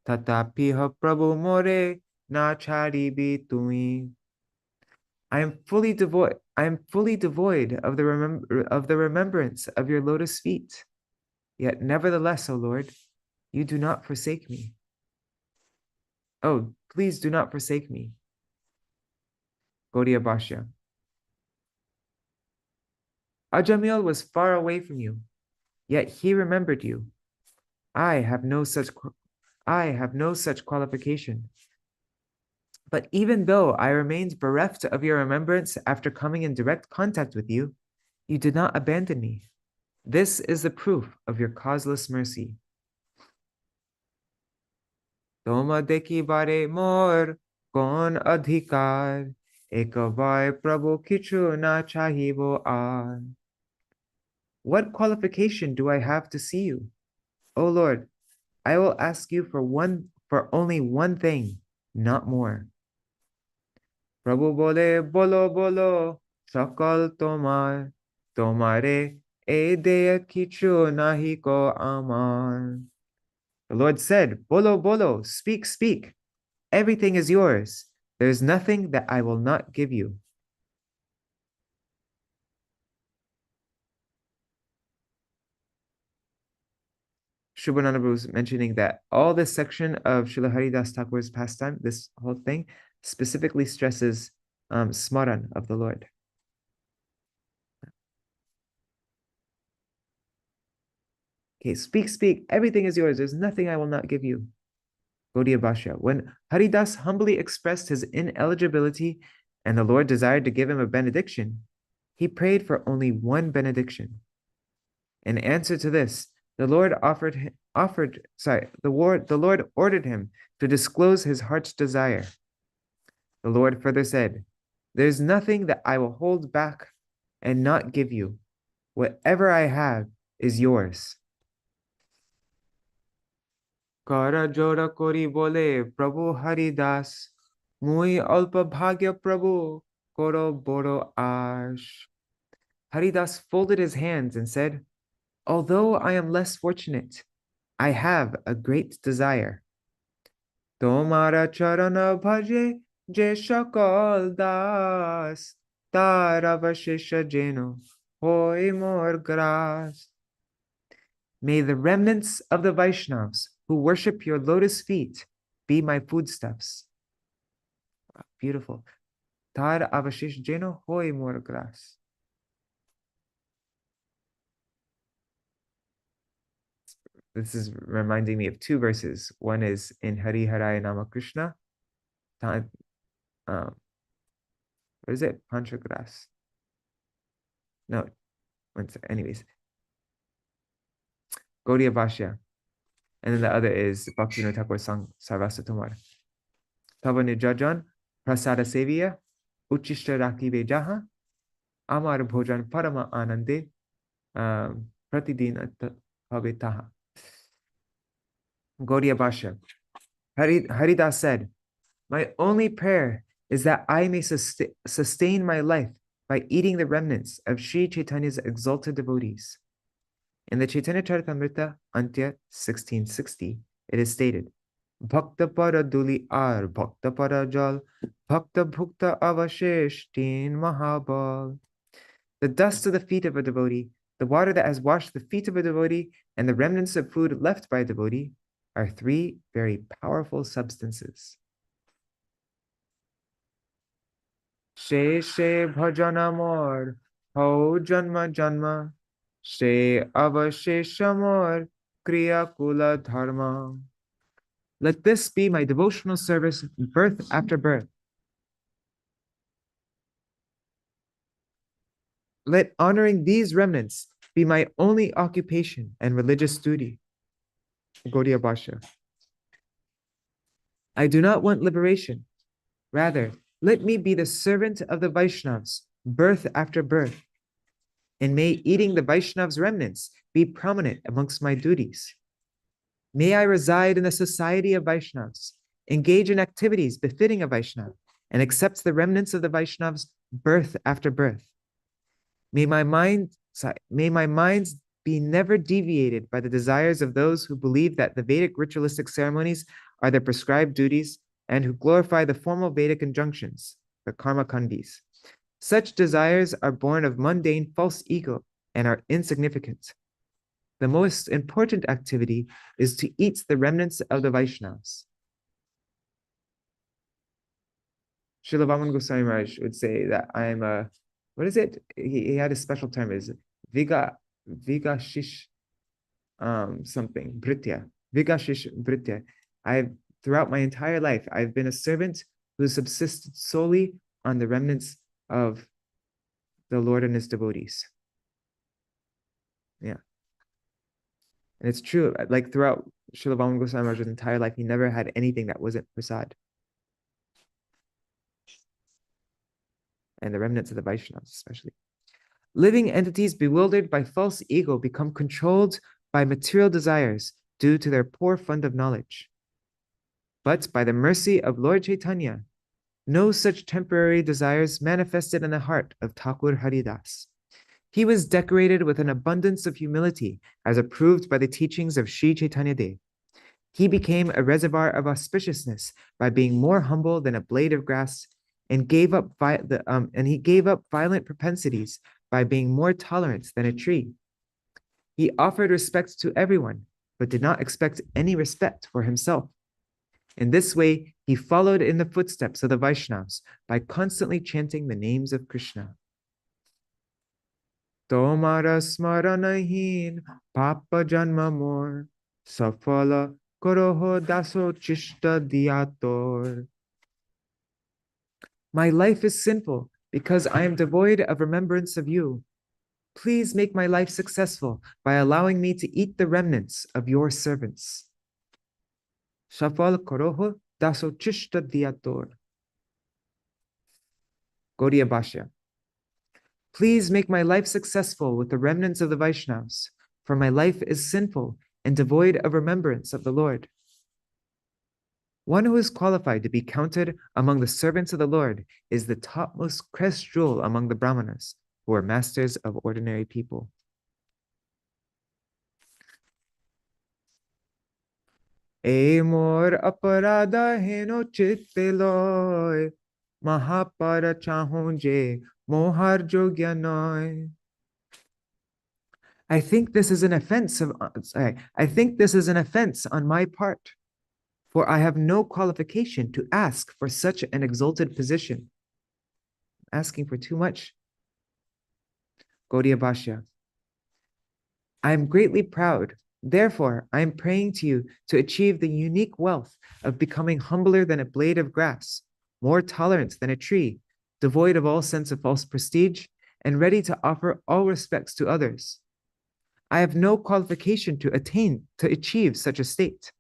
tatapiha prabhu more na charibi tui. I am fully devoid of the remembrance of your lotus feet. Yet nevertheless, O Lord, you do not forsake me. Oh, please do not forsake me. Gaudiya Bhashya. Ajamil was far away from you, yet he remembered you. I have no such qualification. But even though I remained bereft of your remembrance after coming in direct contact with you, you did not abandon me. This is the proof of your causeless mercy. Toma deki bare mor kon adhikar, ekavai prabhu kichu na chahibo ar. What qualification do I have to see you? O Lord, I will ask you for only one thing, not more. Prabhu bole bolo bolo sakal tomare e deya kichu nahi ko amar. The Lord said, Bolo bolo, speak, speak. Everything is yours. There is nothing that I will not give you. Shubhananda was mentioning that all this section of Srila Haridāsa Ṭhākura's pastime, this whole thing, specifically stresses smaran of the Lord. Okay, speak, speak. Everything is yours. There's nothing I will not give you. Gaudiya Bhashya. When Haridas humbly expressed his ineligibility and the Lord desired to give him a benediction, he prayed for only one benediction. In answer to this, the Lord ordered him to disclose his heart's desire. The Lord further said, "There's nothing that I will hold back and not give you. Whatever I have is yours." Kara jora kori bole Prabhu Haridas, mui alpa bhagya Prabhu koro boro ash. Haridas folded his hands and said, "Although I am less fortunate, I have a great desire. Tomara charana bhaje je shakal das, tar avashesha jeno hoy mor gras." May the remnants of the Vaishnavas who worship your lotus feet be my foodstuffs. Beautiful. Tar avashish jeno hoy mor gras. This is reminding me of two verses. One is in Hari Haraya Nama Krishna. What is it? Panchagras. No, anyways. Gaudiya Bhashya. And then the other is Bhaktivinoda Thakur Sang Sarvasa Tomar. Tava Nijajan Prasada Seviya Uchishta Rakive Jaha Amar Bhojan Parama Anande Pratidina Bhavetaha. Gaudiya Bhashya. Haridas said, "My only prayer is that I may sustain my life by eating the remnants of Śrī Caitanya's exalted devotees." In the Chaitanya Charitamrita, Antya 1660, it is stated, "Bhakta para duli ar bhakta para jal, bhakta bhukta avashesh tin mahabal." The dust of the feet of a devotee, the water that has washed the feet of a devotee, and the remnants of food left by a devotee are three very powerful substances. She bhajanamor ho janma janma, she avasheshamor kriya kula dharma. Let this be my devotional service birth after birth. Let honoring these remnants be my only occupation and religious duty. Gaudiya Bhashya. I do not want liberation. Rather, let me be the servant of the Vaishnavas, birth after birth. And may eating the Vaishnavas' remnants be prominent amongst my duties. May I reside in the society of Vaishnavas, engage in activities befitting a Vaishnava, and accept the remnants of the Vaishnavas birth after birth. May my minds be never deviated by the desires of those who believe that the Vedic ritualistic ceremonies are their prescribed duties and who glorify the formal Vedic injunctions, the karma khandis. Such desires are born of mundane false ego and are insignificant. The most important activity is to eat the remnants of the Vaishnavas. Srila Vaman Goswami Maharaj would say that I am a, what is it? He had a special term, is Vigashish something, Britya. Vigashish Britya. I've throughout my entire life, I've been a servant who subsisted solely on the remnants of the Lord and his devotees. Yeah. And it's true, like throughout Srila Vaman Goswami Maharaj's entire life, he never had anything that wasn't prasad. And the remnants of the Vaishnavas, especially. Living entities bewildered by false ego become controlled by material desires due to their poor fund of knowledge. But by the mercy of Lord Chaitanya, no such temporary desires manifested in the heart of Thakur Haridas. He was decorated with an abundance of humility as approved by the teachings of Śrī Caitanya-dev. He became a reservoir of auspiciousness by being more humble than a blade of grass and gave up violent propensities by being more tolerant than a tree. He offered respect to everyone, but did not expect any respect for himself. In this way, he followed in the footsteps of the Vaishnavas by constantly chanting the names of Krishna. Tomara smaranahin papa janma mor safala koroho daso chishta diator. My life is sinful because I am devoid of remembrance of you. Please make my life successful by allowing me to eat the remnants of your servants. Safal koroho daso chishta diator. Gaudiya Bhashya. Please make my life successful with the remnants of the Vaishnavas, for my life is sinful and devoid of remembrance of the Lord. One who is qualified to be counted among the servants of the Lord is the topmost crest jewel among the Brahmanas, who are masters of ordinary people. Amor aparada heno chitte loy mahapara chahonje mohar jogya noy. I think this is an offense on my part, for I have no qualification to ask for such an exalted position. Asking for too much. Gaudiya Bhashya. I am greatly proud. Therefore, I am praying to you to achieve the unique wealth of becoming humbler than a blade of grass, more tolerant than a tree, devoid of all sense of false prestige, and ready to offer all respects to others. I have no qualification to achieve such a state.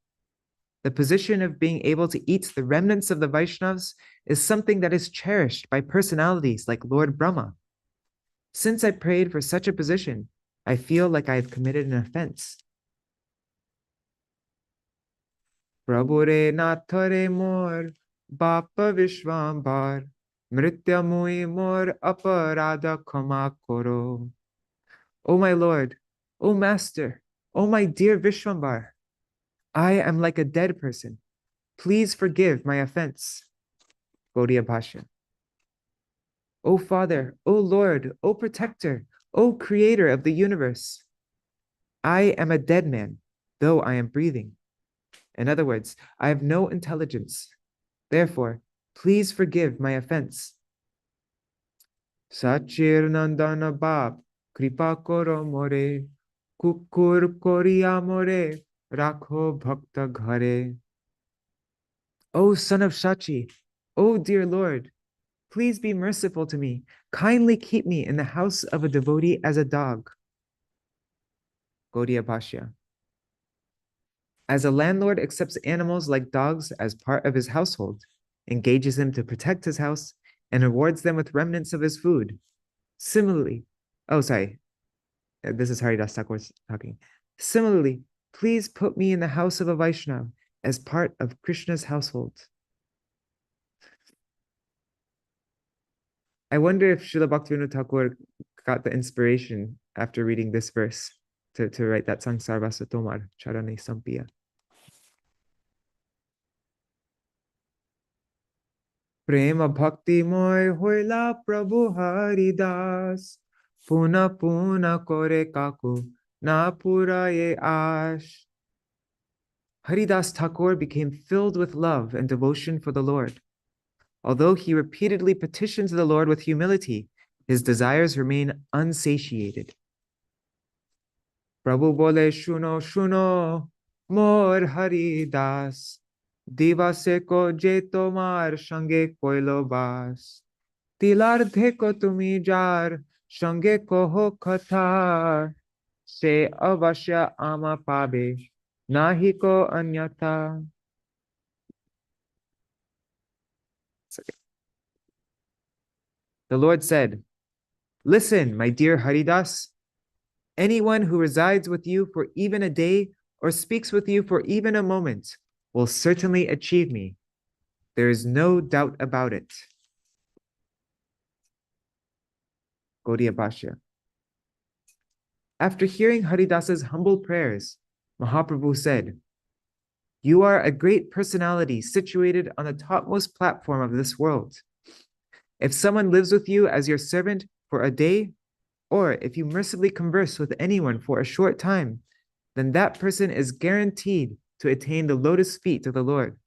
The position of being able to eat the remnants of the Vaishnavas is something that is cherished by personalities like Lord Brahma. Since I prayed for such a position, I feel like I have committed an offense. Prabhure nathare mor bapa vishwambar mritya mui mor aparada kama koro. O my Lord, O Master, O my dear Vishwambar, I am like a dead person. Please forgive my offense. Gaudiya Bhashya. O Father, O Lord, O Protector, O Creator of the universe, I am a dead man, though I am breathing. In other words, I have no intelligence. Therefore, please forgive my offense. Sachir Nandana Bab, Kripa Koro More, Kukur Koriya More, Rakho Bhakta Ghare. O son of Shachi, O dear Lord, please be merciful to me. Kindly keep me in the house of a devotee as a dog. Gaudiya Bhashya. As a landlord accepts animals like dogs as part of his household, engages them to protect his house, and rewards them with remnants of his food. Similarly, this is Haridāsa Ṭhākura talking. Similarly, please put me in the house of a Vaishnava as part of Krishna's household. I wonder if Srila Bhaktivinoda Thakur got the inspiration after reading this verse to write that song Sarvasa Tomar Charane Sampiya. Prema bhakti moy hoila Prabhu Haridas puna puna kore kaku na puraye ash. Haridāsa Ṭhākura became filled with love and devotion for the Lord. Although he repeatedly petitions the Lord with humility, his desires remain unsatiated. Prabhu bole shuno shuno, mor Haridāsa, divase ko je tomar sange koilo bas. Tilardhe ko tumi jar, sange koho katha, se avashya ama pabe, nahi ko anyatha. The Lord said, "Listen, my dear Haridāsa, anyone who resides with you for even a day or speaks with you for even a moment will certainly achieve me. There is no doubt about it." Gaudiya Bhashya. After hearing Haridasa's humble prayers, Mahaprabhu said, "You are a great personality situated on the topmost platform of this world. If someone lives with you as your servant for a day, or if you mercifully converse with anyone for a short time, then that person is guaranteed to attain the lotus feet of the Lord.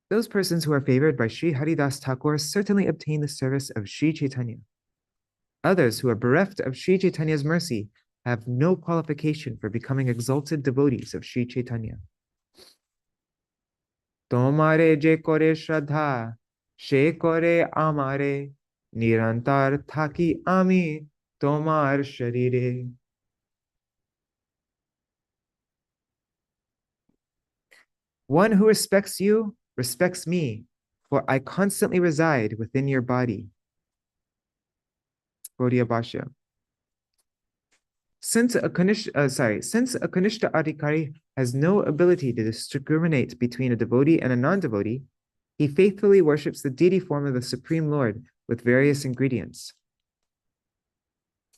Those persons who are favored by Śrī Haridāsa Ṭhākura certainly obtain the service of Śrī Caitanya. Others who are bereft of Śrī Caitanya's mercy have no qualification for becoming exalted devotees of Śrī Caitanya. Tomare je kore shraddha, she kore amare, nirantar thaki ami tomar sharire. One who respects you respects me, for I constantly reside within your body. Gaudiya Bhashya. Since a Kanishta Adhikari has no ability to discriminate between a devotee and a non-devotee, he faithfully worships the deity form of the Supreme Lord with various ingredients.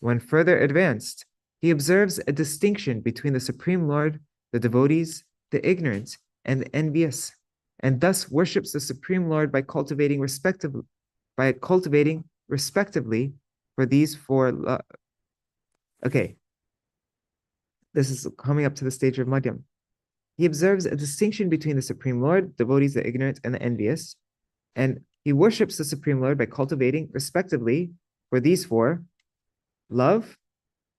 When further advanced, he observes a distinction between the Supreme Lord, the devotees, the ignorant, and the envious, and thus worships the Supreme Lord by cultivating respectively for these four. Okay, this is coming up to the stage of Madhyam. He observes a distinction between the Supreme Lord, devotees, the ignorant, and the envious, and he worships the Supreme Lord by cultivating respectively for these four: love,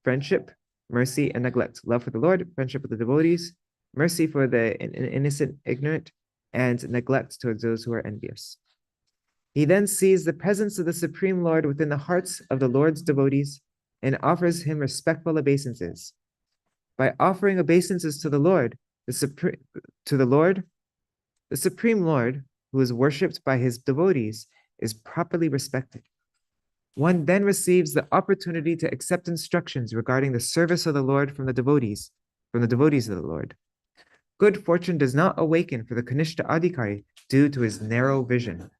friendship, mercy, and neglect. Love for the Lord, friendship with the devotees, mercy for the innocent, ignorant, and neglect towards those who are envious. He then sees the presence of the Supreme Lord within the hearts of the Lord's devotees and offers him respectful obeisances. By offering obeisances to the Lord, the Supreme Lord, who is worshipped by his devotees, is properly respected. One then receives the opportunity to accept instructions regarding the service of the Lord from the devotees of the Lord. Good fortune does not awaken for the Kanishta Adhikari due to his narrow vision.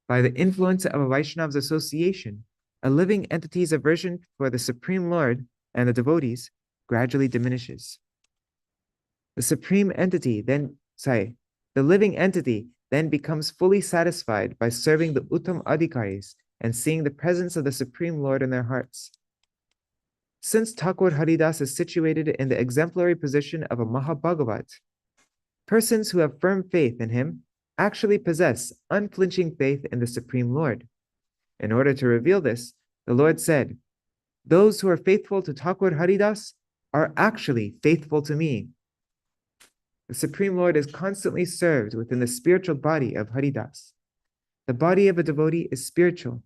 By the influence of a Vaishnava's association, a living entity's aversion for the Supreme Lord and the devotees gradually diminishes. The living entity then becomes fully satisfied by serving the Uttam Adhikaris and seeing the presence of the Supreme Lord in their hearts. Since Thakur Haridāsa is situated in the exemplary position of a Mahabhagavat, persons who have firm faith in him actually possess unflinching faith in the Supreme Lord. In order to reveal this, the Lord said, "Those who are faithful to Thakur Haridāsa are actually faithful to me." The Supreme Lord is constantly served within the spiritual body of Haridāsa. The body of a devotee is spiritual.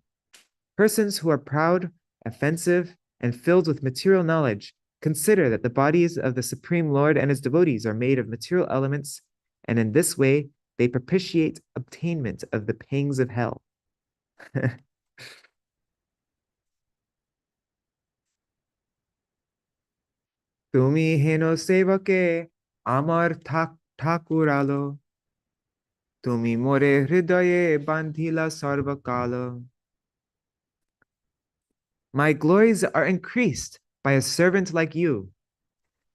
Persons who are proud, offensive, and filled with material knowledge consider that the bodies of the Supreme Lord and his devotees are made of material elements, and in this way, they propitiate obtainment of the pangs of hell. Tumi heno sevake amar thakuralo, tumi more hridaye bandhila sarvakalo. My glories are increased by a servant like you.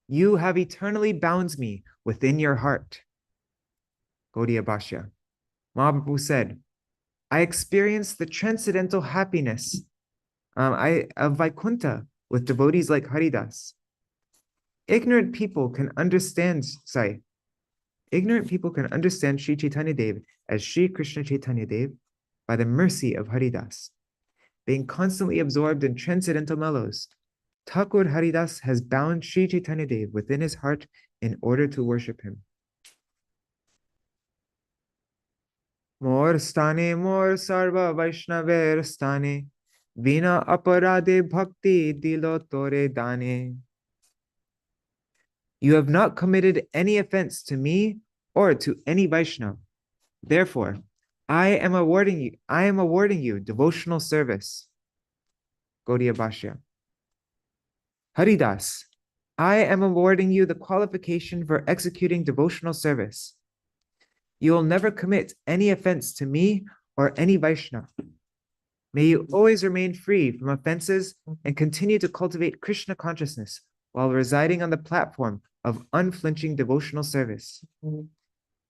You have eternally bound me within your heart. Gaudiya Bhashya. Mahaprabhu said, I experienced the transcendental happiness of Vaikuntha with devotees like Haridāsa. Ignorant people can understand, Ignorant people can understand Śrī Caitanya-dev as Śrī Krishna Caitanya-dev by the mercy of Haridāsa. Being constantly absorbed in transcendental mellows, Thakur Haridāsa has bound Śrī Caitanya-dev within his heart in order to worship him. Mor stane mor sarva Vaishnaver stane, vina aparade bhakti dilo tore dane. You have not committed any offense to me or to any Vaishnava. Therefore, I am awarding you devotional service. Gaudiya Bhashya. Haridāsa, I am awarding you the qualification for executing devotional service. You will never commit any offense to me or any Vaishnava. May you always remain free from offenses and continue to cultivate Krishna consciousness while residing on the platform of unflinching devotional service.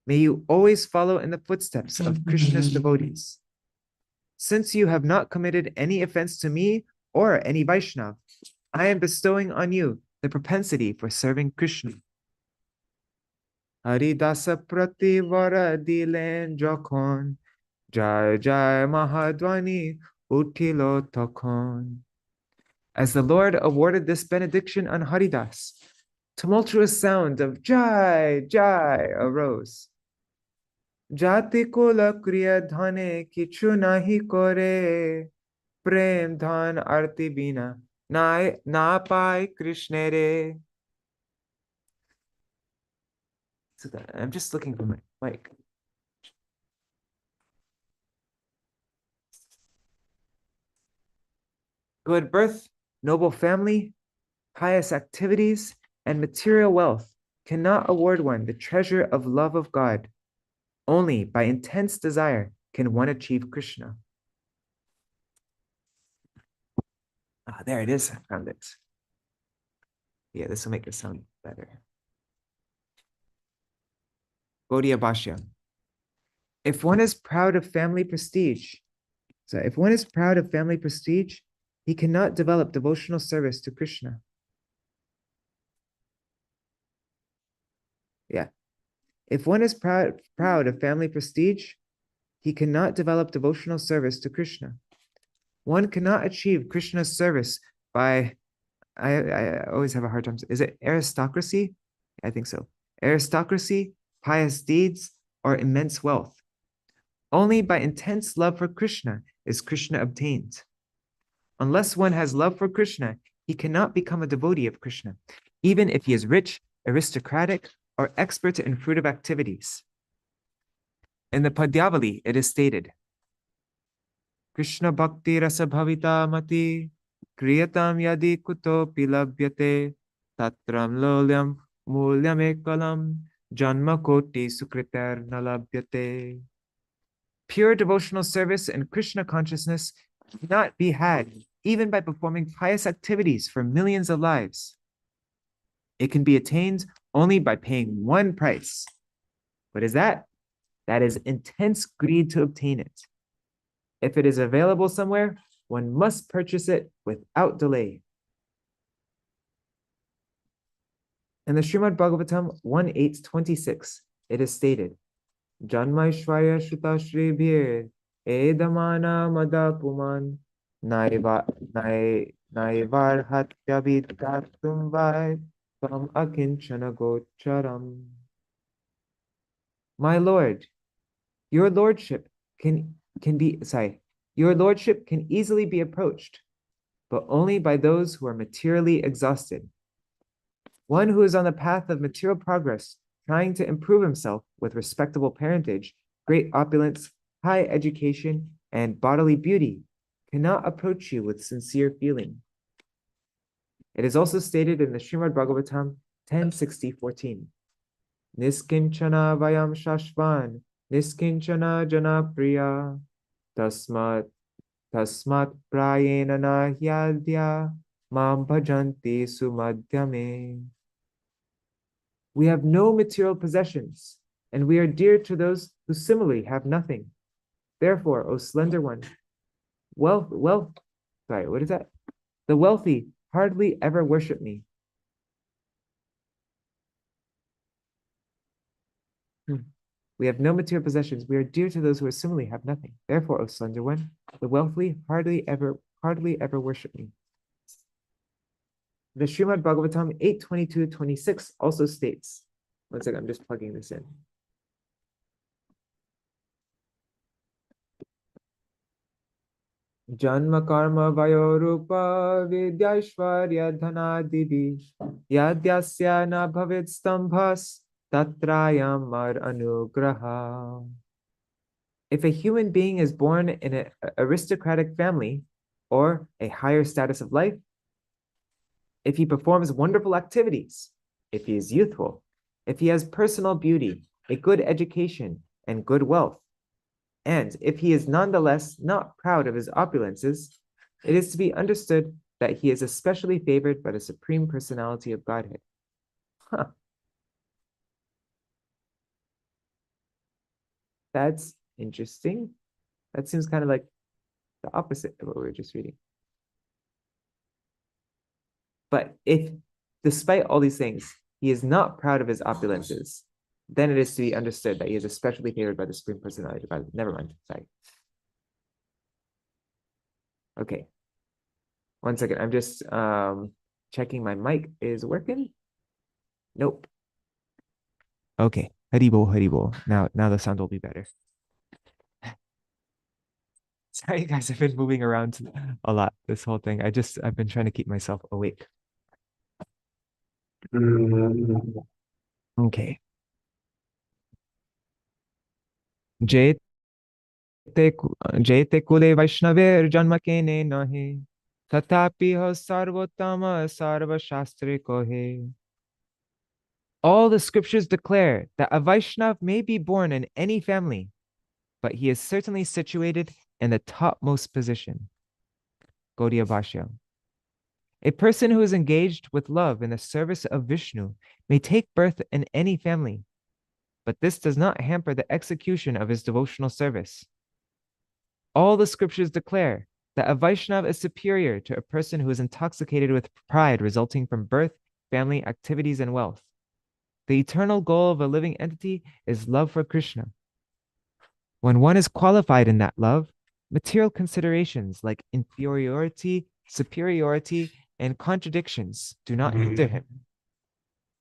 May you always follow in the footsteps of Krishna's devotees. Since you have not committed any offense to me or any Vaishnava, I am bestowing on you the propensity for serving Krishna. Haridāsa prativara dilen jokhon, jai jai mahadvani utilo tokhon. As the Lord awarded this benediction on Haridāsa, tumultuous sound of Jai, Jai arose. Jati kula kriya dhane kichu nahi kore, prem dhan arti bina na pai Krishna re. So I'm just looking for my mic. Good birth, noble family, pious activities, and material wealth cannot award one the treasure of love of God. Only by intense desire can one achieve Krishna. There it is. I found it. Yeah, this will make it sound better. Gaudiya Bhashya. If one is proud of family prestige, he cannot develop devotional service to Krishna. Yeah. If one is proud of family prestige, he cannot develop devotional service to Krishna. One cannot achieve Krishna's service by, I always have a hard time. Is it aristocracy? I think so. Aristocracy, pious deeds, or immense wealth. Only by intense love for Krishna is Krishna obtained. Unless one has love for Krishna, he cannot become a devotee of Krishna, even if he is rich, aristocratic, or expert in fruitive activities. In the Padyavali, it is stated, Krishna bhakti rasa bhavita mati kriyatam yadi kuto pilabhyate tatram lolyam mulyam ekalam janma koti sukritar nalabhyate. Pure devotional service and Krishna consciousness cannot be had even by performing pious activities for millions of lives. It can be attained only by paying one price. What is that? That is intense greed to obtain it. If it is available somewhere, one must purchase it without delay. In the Śrīmad Bhagavatam 1.8.26, it is stated, Janmaishvarya Shuta Shribhir Edamana Mada Puman Naivar Hatyavidatum Vai Tam Akinchana Gocharam. My Lord, your lordship can easily be approached, but only by those who are materially exhausted. One who is on the path of material progress, trying to improve himself with respectable parentage, great opulence, high education, and bodily beauty, cannot approach you with sincere feeling. It is also stated in the Śrīmad Bhagavatam 10.60.14, Niskinchana vayam shashvan, niskinchana jana priya, tasmat prayena na hyadya, mam bhajanti sumadhyame. We have no material possessions, and we are dear to those who similarly have nothing. Therefore, O slender one, the wealthy hardly ever worship me. We have no material possessions. We are dear to those who are similarly have nothing. Therefore, O slender one, the wealthy hardly ever worship me. The Srimad Bhagavatam 8:22-26 also states, one second, I'm just plugging this in. Janma karma vayo rupa vidyaishvarya dhanadivi yadyasya na bhavid stambhas tatrayam mar anugraha. If a human being is born in an aristocratic family or a higher status of life, if he performs wonderful activities, if he is youthful, if he has personal beauty, a good education, and good wealth, and if he is nonetheless not proud of his opulences, it is to be understood that he is especially favored by the Supreme Personality of Godhead. Huh. That's interesting. That seems kind of like the opposite of what we were just reading. But if, despite all these things, he is not proud of his opulences, then it is to be understood that he is especially favored by the Supreme Personality of Godhead. Never mind, sorry. Okay. One second, I'm just checking my mic is working. Nope. Okay, Haribo, Haribo. Now the sound will be better. Sorry guys, I've been moving around a lot this whole thing. I've been trying to keep myself awake. Okay. Jete kule Vaishnaver janma kene nahe tatapi ho sarvotama sarva shastri kohe. All the scriptures declare that a Vaishnav may be born in any family, but he is certainly situated in the topmost position. Gaudiya Bhashya. A person who is engaged with love in the service of Vishnu may take birth in any family, but this does not hamper the execution of his devotional service. All the scriptures declare that a Vaishnav is superior to a person who is intoxicated with pride resulting from birth, family, activities, and wealth. The eternal goal of a living entity is love for Krishna. When one is qualified in that love, material considerations like inferiority, superiority, and contradictions do not hinder him.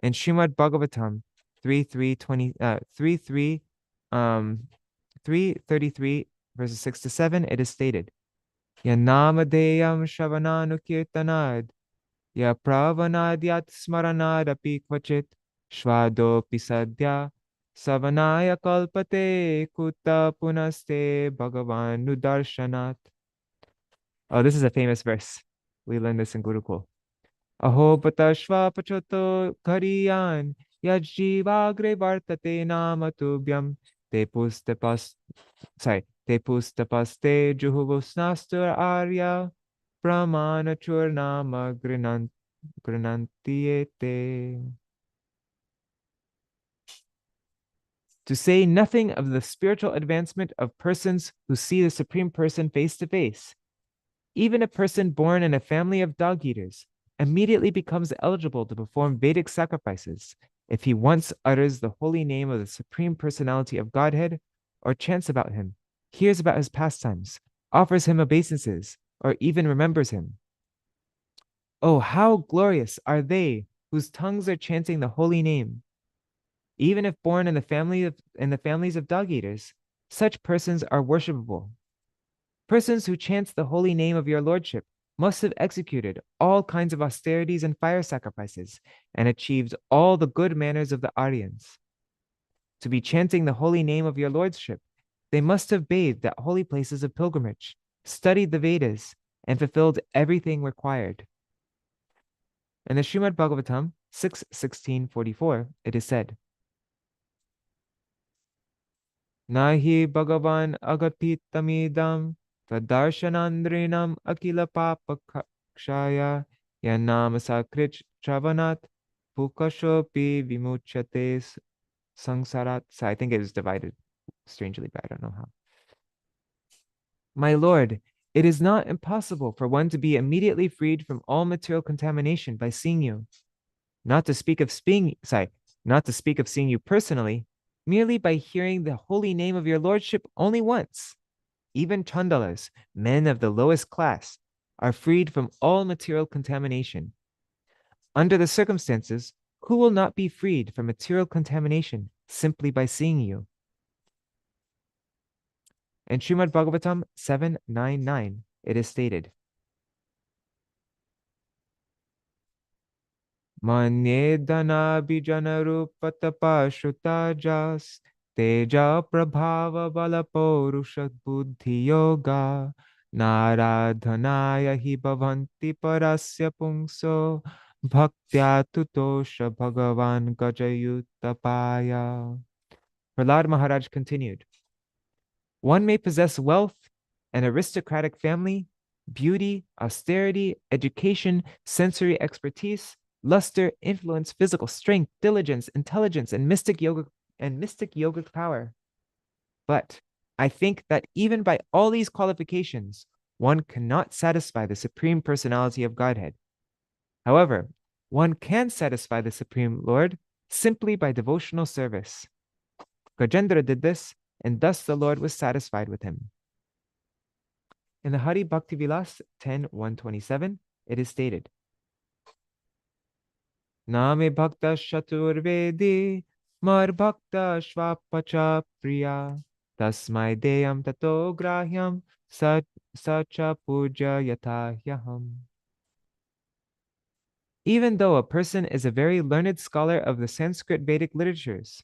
In Srimad Bhagavatam 333 verses 6 to 7, it is stated, Yanamadeyam Shravananukirtanad, Ya Pravanadyat Smaranad api kvachit, Shvado Pisadya, Savanaya Kalpate Kuta Punaste Bhagavan Nudarshanat. Oh, this is a famous verse. We learned this in Gurukul. Aho patashva pachoto kariyan yajjivagre vartate namatubhyam te pustapaste juhuvusnastur arya pramana churnama grinantiete. To say nothing of the spiritual advancement of persons who see the Supreme Person face to face, even a person born in a family of dog-eaters immediately becomes eligible to perform Vedic sacrifices if he once utters the holy name of the Supreme Personality of Godhead, or chants about him, hears about his pastimes, offers him obeisances, or even remembers him. Oh, how glorious are they whose tongues are chanting the holy name! Even if born in the families of dog-eaters, such persons are worshipable. Persons who chant the holy name of your lordship must have executed all kinds of austerities and fire sacrifices and achieved all the good manners of the Aryans. To be chanting the holy name of your lordship, they must have bathed at holy places of pilgrimage, studied the Vedas, and fulfilled everything required. In the Srimad Bhagavatam 6:16-44, it is said, Nahi Bhagavan agapitamidam Tadarshanandrinam akila papakshaya yanam sakrich travanat pukashopi vimuchate sangsarat. So I think it was divided strangely, but I don't know how. My Lord, it is not impossible for one to be immediately freed from all material contamination by seeing you. Not to speak of seeing you personally, merely by hearing the holy name of your lordship only once. Even chandalas, men of the lowest class, are freed from all material contamination. Under the circumstances, who will not be freed from material contamination simply by seeing you? In Srimad Bhagavatam 799, it is stated, Manye dana bijana rupatapa shrutajas teja prabhava bala porushat buddhi yoga naradhanaya hi bhavanti parasya pungso bhaktya tutosha bhagavan gajayutapaya. Prahlad Maharaj continued, one may possess wealth, an aristocratic family, beauty, austerity, education, sensory expertise, luster, influence, physical strength, diligence, intelligence, and mystic yogic power. But I think that even by all these qualifications, one cannot satisfy the Supreme Personality of Godhead. However, one can satisfy the Supreme Lord simply by devotional service. Gajendra did this, and thus the Lord was satisfied with him. In the Hari Bhakti Vilas 10.127, it is stated, Name Bhakta Shaturvedi Mar Bhakta Shvapacha Priya Tasmai Deyam Tato Grahyam Sacha Puja Yatahyaham. Even though a person is a very learned scholar of the Sanskrit Vedic literatures,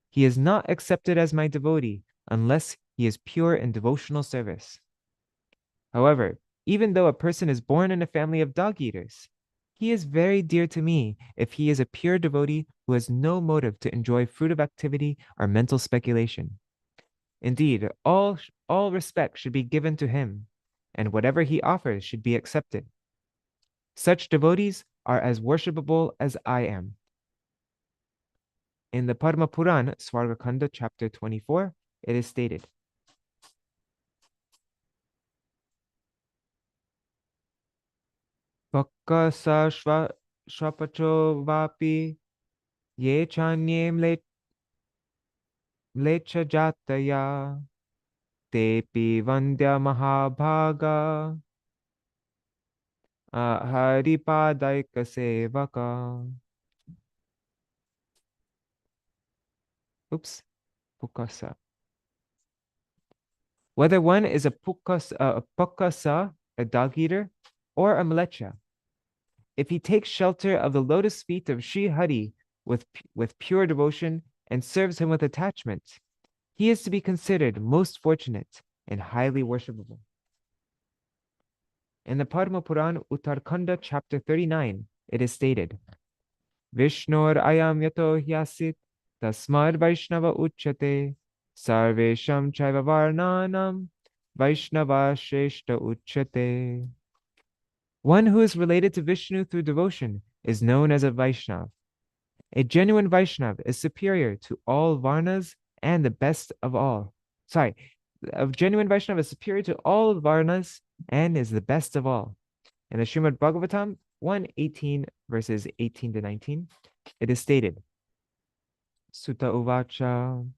he is not accepted as my devotee unless he is pure in devotional service. However, even though a person is born in a family of dog-eaters, he is very dear to me if he is a pure devotee who has no motive to enjoy fruitive activity or mental speculation. Indeed, all respect should be given to him, and whatever he offers should be accepted. Such devotees are as worshipable as I am. In the Padma Puran, Swarga-khaṇḍa, chapter 24, it is stated, Pakka sa shvapacho vapi ye chanyem lecha jataya tepi vandya mahabhaga haripadaika sevaka. Oops, pukasa. Whether one is a pukasa, a dog eater, or a mlecha, if he takes shelter of the lotus feet of Sri Hari with pure devotion and serves him with attachment, he is to be considered most fortunate and highly worshipable. In the Padma Puran, Uttarakhanda, chapter 39, it is stated, Vishnur ayam yato hyasit tasmad Vaishnava uchate sarvesham chaiva varnanam Vaishnava shreshta uchate. One who is related to Vishnu through devotion is known as a Vaishnav. A genuine Vaishnav is superior to all Varnas and the best of all. Sorry, a genuine Vaishnav is superior to all Varnas and is the best of all. In the Srimad Bhagavatam 1:18, verses 18 to 19, it is stated, Sutta Uvacha,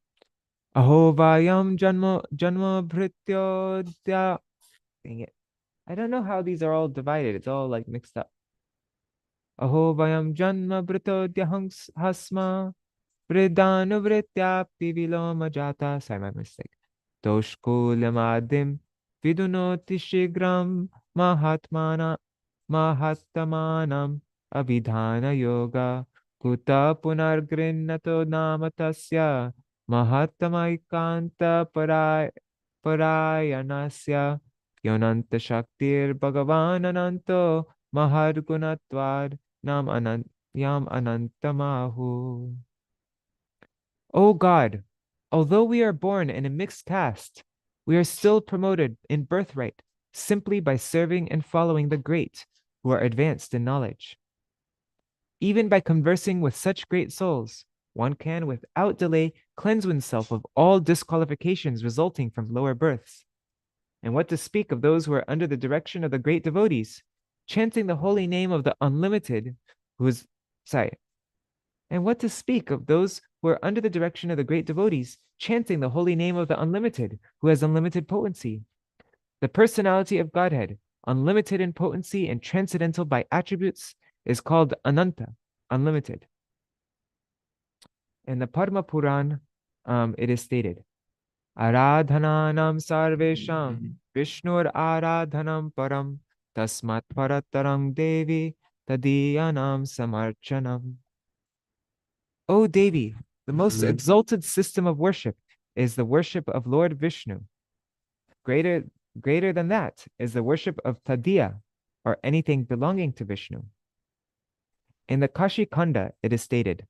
Aho Vayam Janma Bhrityodya. Dang it. I don't know how these are all divided. It's all like mixed up. Aho Vayam Janma Bhrityodya Hasma Vridhanuvrityapti Viloma Jata. Sorry, my mistake. Doshkulamadim Vidunoti Shigram Mahatmanam Abhidhana Yoga Kuta Punargrinnato Namatasya Mahatamaikanta Parayanasya Yonanta Shaktir Bhagavan Ananto Mahadgunatvad Yam Anantamahu. O God, although we are born in a mixed caste, we are still promoted in birthright simply by serving and following the great who are advanced in knowledge. Even by conversing with such great souls, one can without delay cleanse oneself of all disqualifications resulting from lower births. And what to speak of those who are under the direction of the great devotees, chanting the holy name of the Unlimited, And what to speak of those who are under the direction of the great devotees, chanting the holy name of the Unlimited, who has unlimited potency? The personality of Godhead, unlimited in potency and transcendental by attributes, is called Ananta, unlimited. In the Padma Puran, it is stated, Aradhananam sarvesham Vishnur aradhanam param tasmat paratarang devi tadiyanam samarchanam. O Devi, the most exalted system of worship is the worship of Lord Vishnu. Greater than that is the worship of Tadiya, or anything belonging to Vishnu. In the Kashi Khanda, it is stated,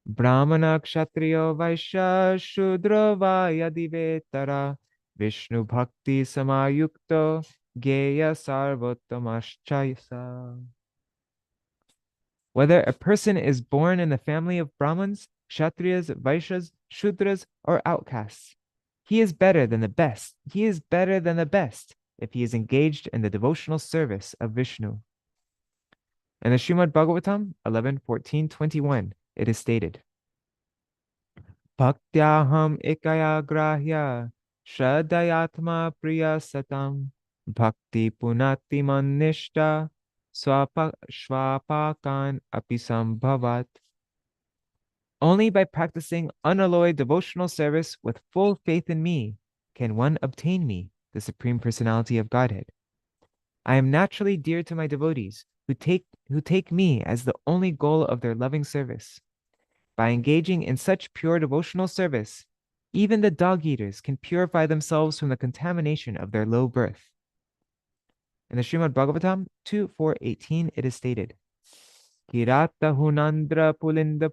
Brahmana Kshatriya Vaishya Shudra Vayadivetara Vishnu Bhakti Samayukta Geya Sarvottamaschayasa. Whether a person is born in the family of Brahmins, Kshatriyas, Vaishyas, Shudras, or outcasts, he is better than the best. He is better than the best if he is engaged in the devotional service of Vishnu. In the Śrīmad Bhagavatam 11:14-21, it is stated, Bhaktyaham ekaya grahya shradayatma priya satam bhakti punati manishta swapakan apisam bhavat. Only by practicing unalloyed devotional service with full faith in me can one obtain me, the Supreme Personality of Godhead. I am naturally dear to my devotees who take me as the only goal of their loving service. By engaging in such pure devotional service, even the dog-eaters can purify themselves from the contamination of their low birth. In the Śrīmad Bhagavatam 2:4-18, it is stated, Kirata hunandra pulinda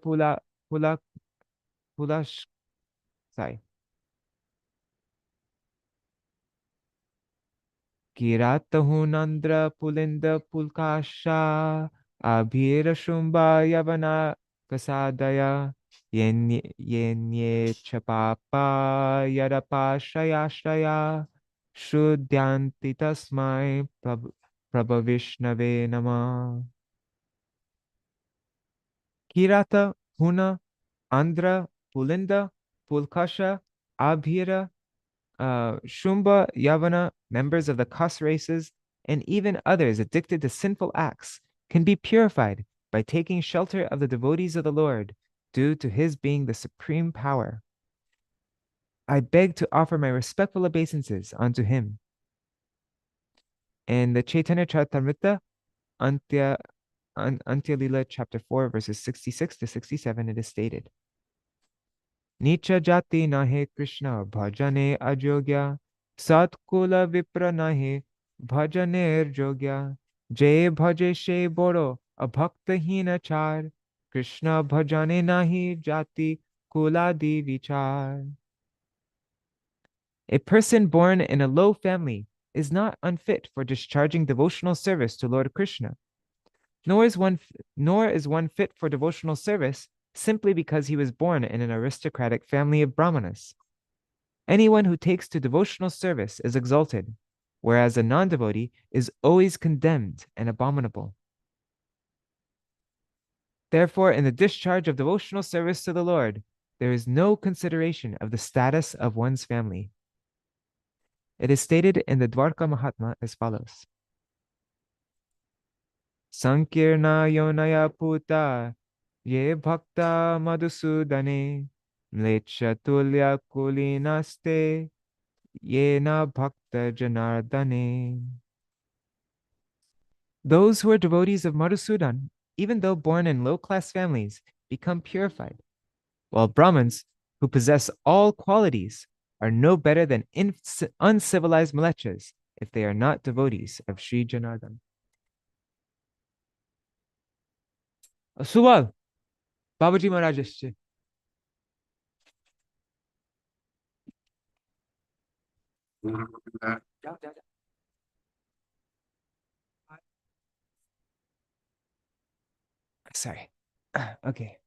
Kiratahunandra pulinda pulkasha abhira shumba yavana kasadaya yenye chapapa yadapashayashaya shuddhanti tasmai prabhavishnave nama. Kirata, Huna, Andhra, Pulinda, Pulkasha, Abhira, Shumba, Yavana, members of the Kas races, and even others addicted to sinful acts can be purified by taking shelter of the devotees of the Lord due to his being the supreme power. I beg to offer my respectful obeisances unto him. In the Chaitanya Charitamrita, Antya Lila chapter 4, verses 66-67, it is stated, Nicha jati nahe Krishna bhajane ajogya satkula vipra nahe bhajane jogya jay bhaje she boro abhakta hina char Krishna bhajane nahi jati kuladi vichar. A person born in a low family is not unfit for discharging devotional service to Lord Krishna. Nor is one fit for devotional service simply because he was born in an aristocratic family of Brahmanas. Anyone who takes to devotional service is exalted, whereas a non-devotee is always condemned and abominable. Therefore, in the discharge of devotional service to the Lord, there is no consideration of the status of one's family. It is stated in the Dwarka Mahatma as follows. Sankirna yonaya puta ye bhakta madhusudane mlecha tulya kulinaste yena bhakta janardane. Those who are devotees of Madhusudan, even though born in low-class families, become purified, while Brahmins, who possess all qualities, are no better than uncivilized mlechas if they are not devotees of Sri Janardhan. Suval, Babaji Maharaj esche. Sorry. Okay.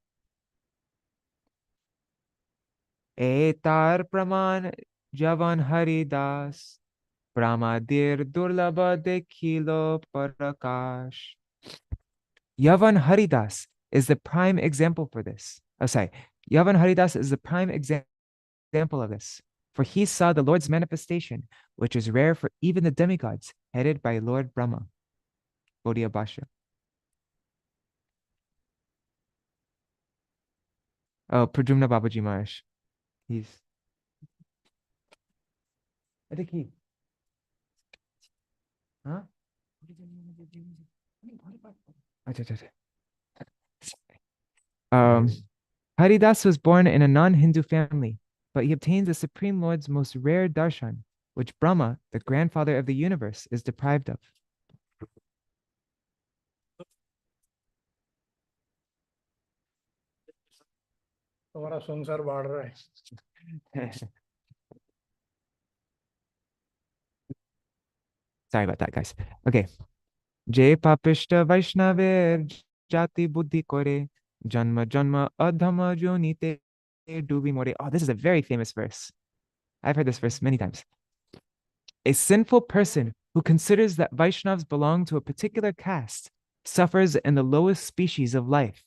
Etar praman javan Haridāsa Pramadir durlabha dekhilo parakash. Yavan Haridāsa is the prime example for this. Oh, sorry. Yavan Haridasa is the prime example of this. For he saw the Lord's manifestation, which is rare for even the demigods, headed by Lord Brahma. Gaudiya Bhashya. Oh, Pradyumna Babaji Maharaj. I think he. Huh? Haridas was born in a non-Hindu family, but he obtained the Supreme Lord's most rare darshan, which Brahma, the grandfather of the universe, is deprived of. हमारा संसार बढ़ रहा है. Sorry about that, guys. Okay. Je papishta Vaishnaver jati buddhi kore janma janma adhama jonite dubi more. Oh, this is a very famous verse. I've heard this verse many times. A sinful person who considers that Vaishnavas belong to a particular caste suffers in the lowest species of life,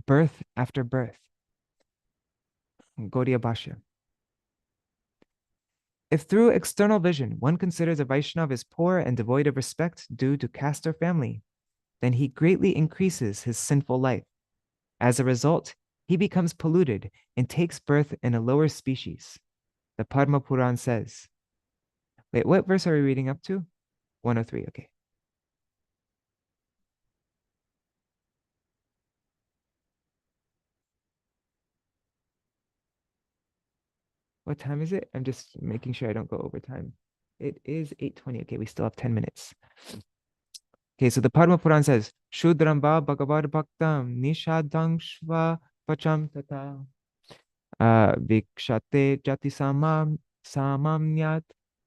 birth after birth. Gaudiya Bhashya. If through external vision one considers a Vaishnava as poor and devoid of respect due to caste or family, then he greatly increases his sinful life. As a result, he becomes polluted and takes birth in a lower species. The Padma Puran says. Wait, what verse are we reading up to? 103, okay. What time is it? I'm just making sure I don't go over time. It is 8:20. Okay, we still have 10 minutes. Okay, so the Padma Puran says, Shudrambha Bhagavad Bhaktam Nishadangshva Pacham Tata Vikshate Jati Samamnyat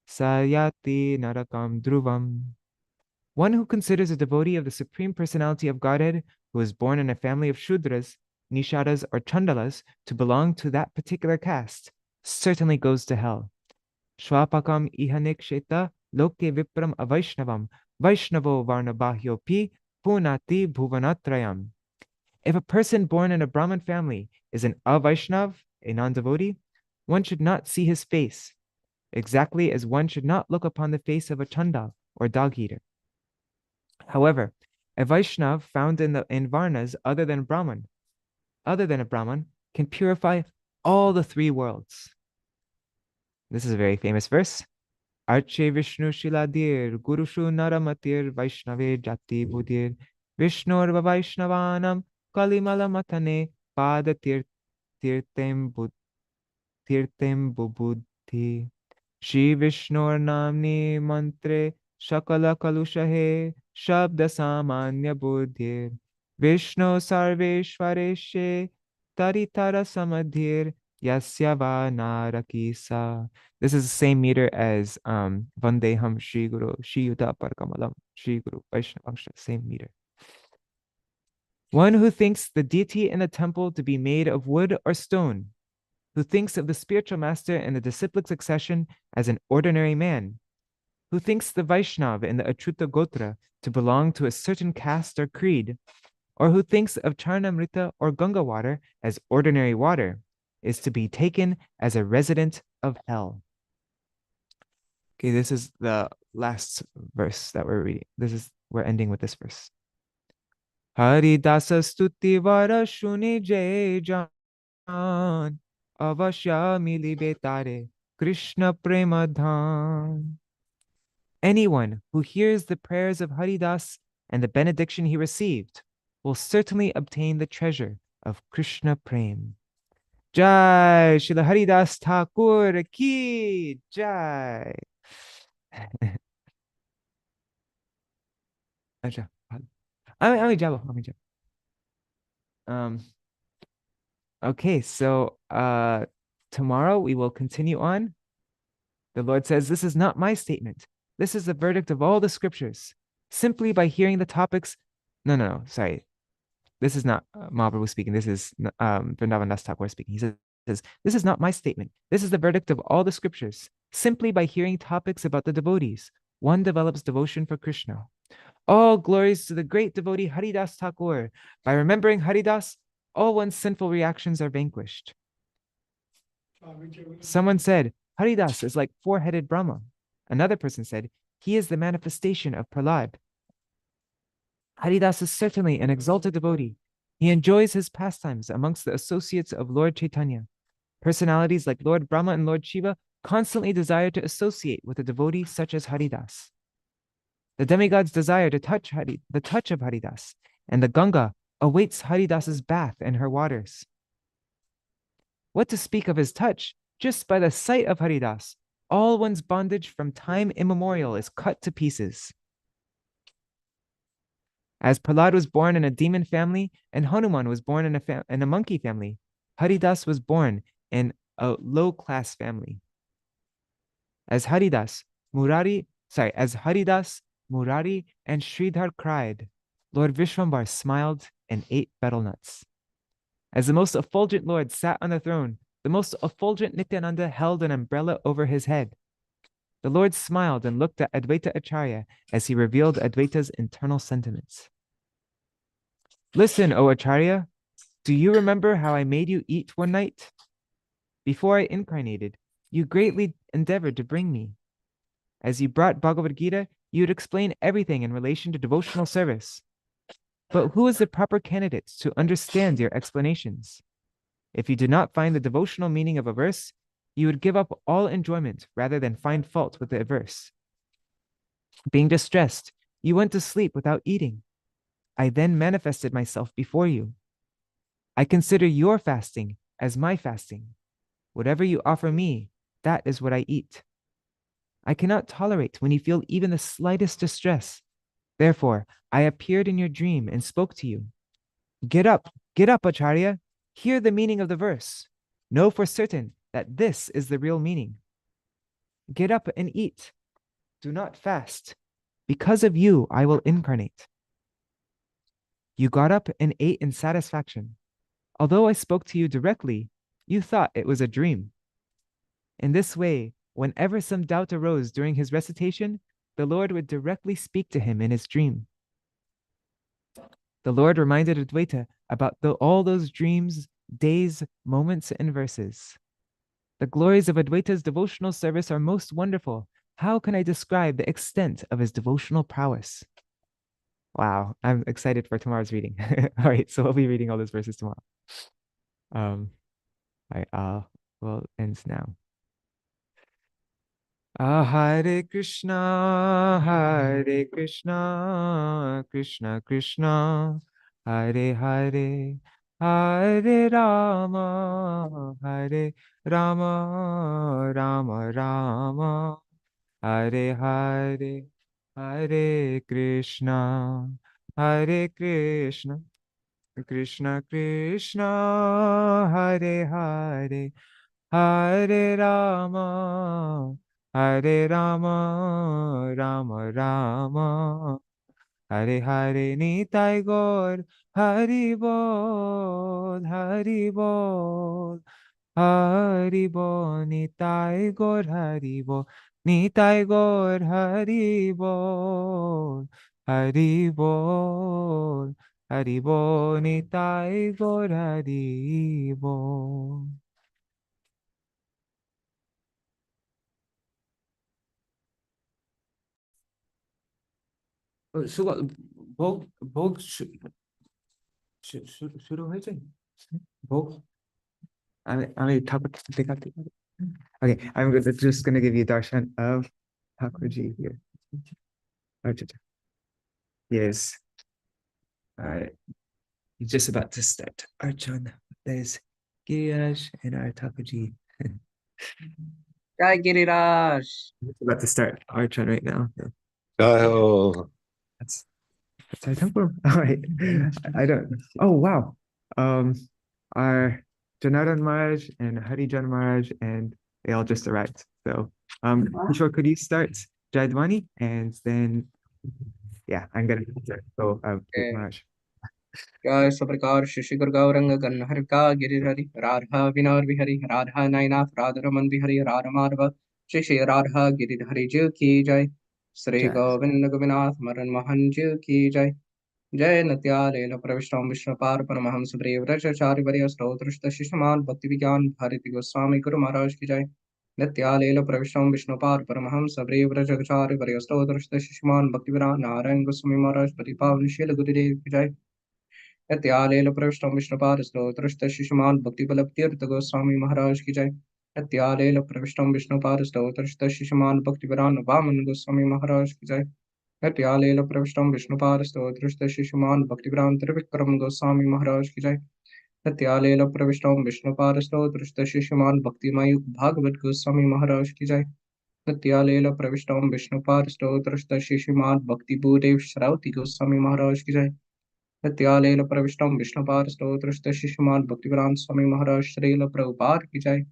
Sayati Narakam Dhruvam. One who considers a devotee of the Supreme Personality of Godhead who is born in a family of Shudras, Nishadas, or Chandalas to belong to that particular caste certainly goes to hell. Shwapakam ihanik sheta loke vipram avaishnavam vaishnavo varnabahyopi punati bhuvanatrayam. If a person born in a Brahmin family is an avaishnav, a non-devotee, one should not see his face, exactly as one should not look upon the face of a chandal or dog-eater. However, a Vaishnav found in Varnas other than a Brahman, can purify all the three worlds. This is a very famous verse. Arche Vishnu Shiladir, Gurushu Naramatir, Vaishnave Jati Budir, Vishnur Vaishnavanam, Kalimala Matane, Pada Tirtem Bubuddhi. Shri Vishnur Namni Mantre, Shakala Kalushahe, Shabda Samanya Buddhir, Vishnu Sarveshwareshe, Taritara Samadhir, Yasyava Narakisa. This is the same meter as Vandeham Shri Guru, Shri Yuta Parkamalam, Shri Guru Vaishnavangsha, same meter. One who thinks the deity in the temple to be made of wood or stone, who thinks of the spiritual master in the disciplic succession as an ordinary man, who thinks the Vaishnava in the Achyuta Gotra to belong to a certain caste or creed, or who thinks of Charnamrita or Ganga water as ordinary water, is to be taken as a resident of hell. Okay, this is the last verse that we're reading. We're ending with this verse. Haridāsa Ṭhākura shuni jai jan avashya milibe tare Krishna prema dhan. Anyone who hears the prayers of Haridas and the benediction he received will certainly obtain the treasure of Krishna Prem. Jai Śrīla Haridāsa Ṭhākura ki Jai. Okay, so tomorrow we will continue on. The Lord says, this is not my statement. This is the verdict of all the scriptures. Simply by hearing the topics. No, sorry. This is not Mahaprabhu speaking. This is Vrindavan Das Thakur speaking. He says, this is not my statement. This is the verdict of all the scriptures. Simply by hearing topics about the devotees, one develops devotion for Krishna. All glories to the great devotee Haridāsa Ṭhākura. By remembering Haridas, all one's sinful reactions are vanquished. Someone said, Haridas is like four-headed Brahma. Another person said, he is the manifestation of Prahlad. Haridas is certainly an exalted devotee. He enjoys his pastimes amongst the associates of Lord Chaitanya. Personalities like Lord Brahma and Lord Shiva constantly desire to associate with a devotee such as Haridas. The demigods desire to touch the touch of Haridas, and the Ganga awaits Haridas's bath and her waters. What to speak of his touch? Just by the sight of Haridas, all one's bondage from time immemorial is cut to pieces. As Prahlad was born in a demon family and Hanuman was born in a monkey family, Haridas was born in a low-class family. As Haridas, Murari, and Sridhar cried, Lord Vishwambar smiled and ate betel nuts. As the most effulgent Lord sat on the throne, the most effulgent Nityananda held an umbrella over his head. The Lord smiled and looked at Advaita Acharya as he revealed Advaita's internal sentiments. Listen, O Acharya, do you remember how I made you eat one night? Before I incarnated, you greatly endeavored to bring me. As you brought Bhagavad Gita, you would explain everything in relation to devotional service. But who is the proper candidate to understand your explanations? If you do not find the devotional meaning of a verse, you would give up all enjoyment rather than find fault with the verse. Being distressed, you went to sleep without eating. I then manifested myself before you. I consider your fasting as my fasting. Whatever you offer me, that is what I eat. I cannot tolerate when you feel even the slightest distress. Therefore, I appeared in your dream and spoke to you. Get up, Acharya. Hear the meaning of the verse. Know for certain that this is the real meaning. Get up and eat. Do not fast. Because of you, I will incarnate. You got up and ate in satisfaction. Although I spoke to you directly, you thought it was a dream. In this way, whenever some doubt arose during his recitation, the Lord would directly speak to him in his dream. The Lord reminded Advaita about all those dreams, days, moments, and verses. The glories of Advaita's devotional service are most wonderful. How can I describe the extent of his devotional prowess? Wow, I'm excited for tomorrow's reading. All right, so I'll be reading all those verses tomorrow. All right, well, ends now. Hare Krishna, Krishna Krishna, Hare Hare, Hare Rama, Rama Rama, Hare Hare, Hare Krishna, Krishna Krishna, Hare Hare, Hare Rama, Rama Rama, Hare Hare. Nitai Gaur, Hari Bol, Hari Bol, Hari Bol, Nitai Gaur, Hari Bol, Nitai Gaur, Hari Bol, Hari Bol, Hari Bol, Nitai Gaur, Hari Bol. सुबह भोग शुरू हो जाए भोग I topic okay, I'm just gonna give you darshan of Thakurji here. Yes, he's just about to start Archan. There's Girish and our Thakurji. Jai Giriraj. About to start Archan right now. Oh, That's our temple. All right. I don't. Oh wow. Our Janardhan Maharaj and Harijan Maharaj, and they all just arrived. So, Kishore, could you start Jaidwani, and then, yeah, I'm gonna go. Maharaj. जय सप्रकार शिशि गुरु गौरंग गन्हर का गिरिहरि राधा विनोर बिहरि राधा नयनाथ राधा रमन बिहरि राधा माधव श्री श्री राधा गिरिधरि जी की जय श्री जय गोविंद गोविनाथ मरन मोहन जी की जय। जय नित्यालय प्रविष्टम विष्णुपार परमहंस प्रियव्रताचार्य वर्य स्तोत्रस्त शिष्यमान भक्ति विज्ञान भारती गोस्वामी गुरु महाराज की जय। नित्यालय प्रविष्टम विष्णुपार परमहंस प्रियव्रताचार्य वर्य स्तोत्रस्त शिष्यमान भक्ति विज्ञान नारायण गोस्वामी महाराज परिपावन शील गुरुदेव की जय। नित्यालय प्रविष्टम विष्णुपार स्तोत्रस्त शिष्यमान भक्ति बल तीर्थ गोस्वामी महाराज की जय। नित्यालय प्रविष्टम विष्णुपार स्तोत्रस्त शिष्यमान भक्ति विज्ञान वामन गोस्वामी महाराज की जय। नित्यालय प्रविष्टम विष्णुपाद स्तोत्रस्त शिशुमान भक्तिभ्रांत विक्रम गोस्वामी महाराज की जय। नित्यालय प्रविष्टम विष्णुपाद स्तोत्रस्त शिशुमान भक्तिमय भागवत गोस्वामी महाराज की जय। नित्यालय प्रविष्टम विष्णुपाद स्तोत्रस्त शिशुमान भक्ति भूदेव श्रावती गोस्वामी महाराज की जय। नित्यालय प्रविष्टम विष्णुपाद स्तोत्रस्त शिशुमान भक्तिभ्रांत स्वामी महाराज श्रील प्रभुपाद की जय।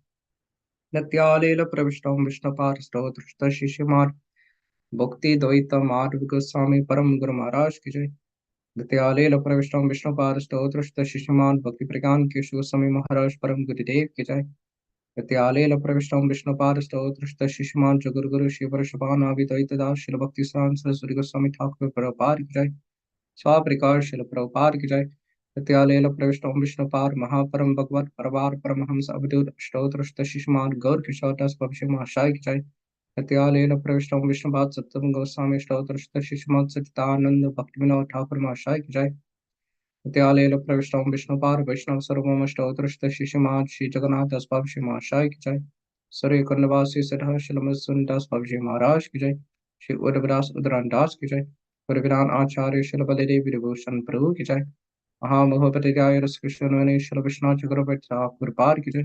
नित्यालय प्रविष्टम विष्णुपाद स्तोत्रस्त शिशुमान भक्ति द्वैत माधव गोस्वामी परम गुरु महाराज की जय। नित्यालय प्रविष्टम विष्णुपाद स्तोत्रस्त शिष्यमान भक्ति प्रज्ञान केशव गोस्वामी महाराज परम गुरुदेव की जय। नित्यालय प्रविष्टम विष्णुपाद स्तोत्रस्त शिष्यमान जगुरु गुरु शिव ऋषभान आविद्वैत दास शिल भक्ति सार सरस्वती गोस्वामी ठाकुर प्रभुपाद की जय। स्वाप्रकार शिल प्रभुपाद की जय। नित्यालय प्रविष्टम विष्णुपाद महापरम भगवत परवार परमहंस अवधूत स्तोत्रस्त शिष्यमान गौर किशोर दास भविष्य महाशय की जय। नित्यालय प्रविष्टम विष्णुपाद सत्यम गोस्वामी स्तोत्रस्त शिष्यमान सच्चिदानंद भक्ति विनोद ठाकुर महाशय की जय। नित्यालय प्रविष्टम विष्णुपाद वैष्णव सर्वम स्तोत्रस्त शिष्यमान श्री जगन्नाथ दास भविष्य महाशय की जय। सूर्य कुंडवासी सिद्ध शिलमसुन दास भविष्य महाराज की जय। श्री उद्रविदास उदरान दास की जय। गुरुविरान आचार्य शिल बलदेव विभूषण प्रभु की जय। महामहोपतिजाय रस कृष्ण शिल विष्णु चक्रवर्ती ठाकुर पार की जय।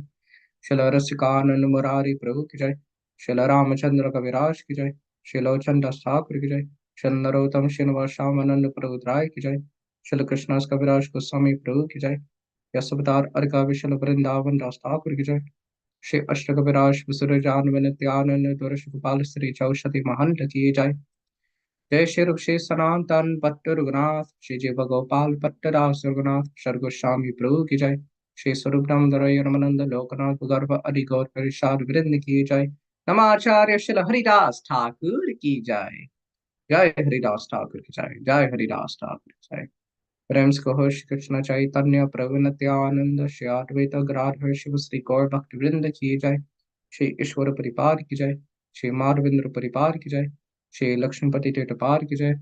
शिल रसिकानंद मुरारी प्रभु की जय। शिल रामचंद्र कविराज की जय। शिलोचन दास ठाकुर की जय। शिल नरोत्तम श्रीनिवास श्यामानंद प्रभु राय की जय। शिल कृष्णदास कविराज गोस्वामी प्रभु की जय। यशोवतार अर्का विशल वृंदावन दास ठाकुर की जय। श्री अष्ट कविराज विसुरजान नित्यानंद दुरश गोपाल श्री चौषधि महंत की जय। जय श्री रूप श्री सनातन भट्ट रघुनाथ श्री जीव गोपाल भट्ट दास रघुनाथ सर गोस्वामी प्रभु की जय। श्री स्वरूप दामोदर रमानंद लोकनाथ गर्भ अधि गौर परिषाद वृंद की जय। नमाचार्य श्री हरिदास ठाकुर की जय। जय हरिदास ठाकुर की जय। जय हरिदास ठाकुर की जय। प्रेम से कहो श्री कृष्ण चैतन्य प्रभु नित्यानंद श्री अद्वैत गदाधर शिव श्री गौर भक्त वृंद की जय। श्री ईश्वर परिपार की जय। श्री माधवेंद्र परिपार की जय। श्री लक्ष्मीपति टेटपार की जय।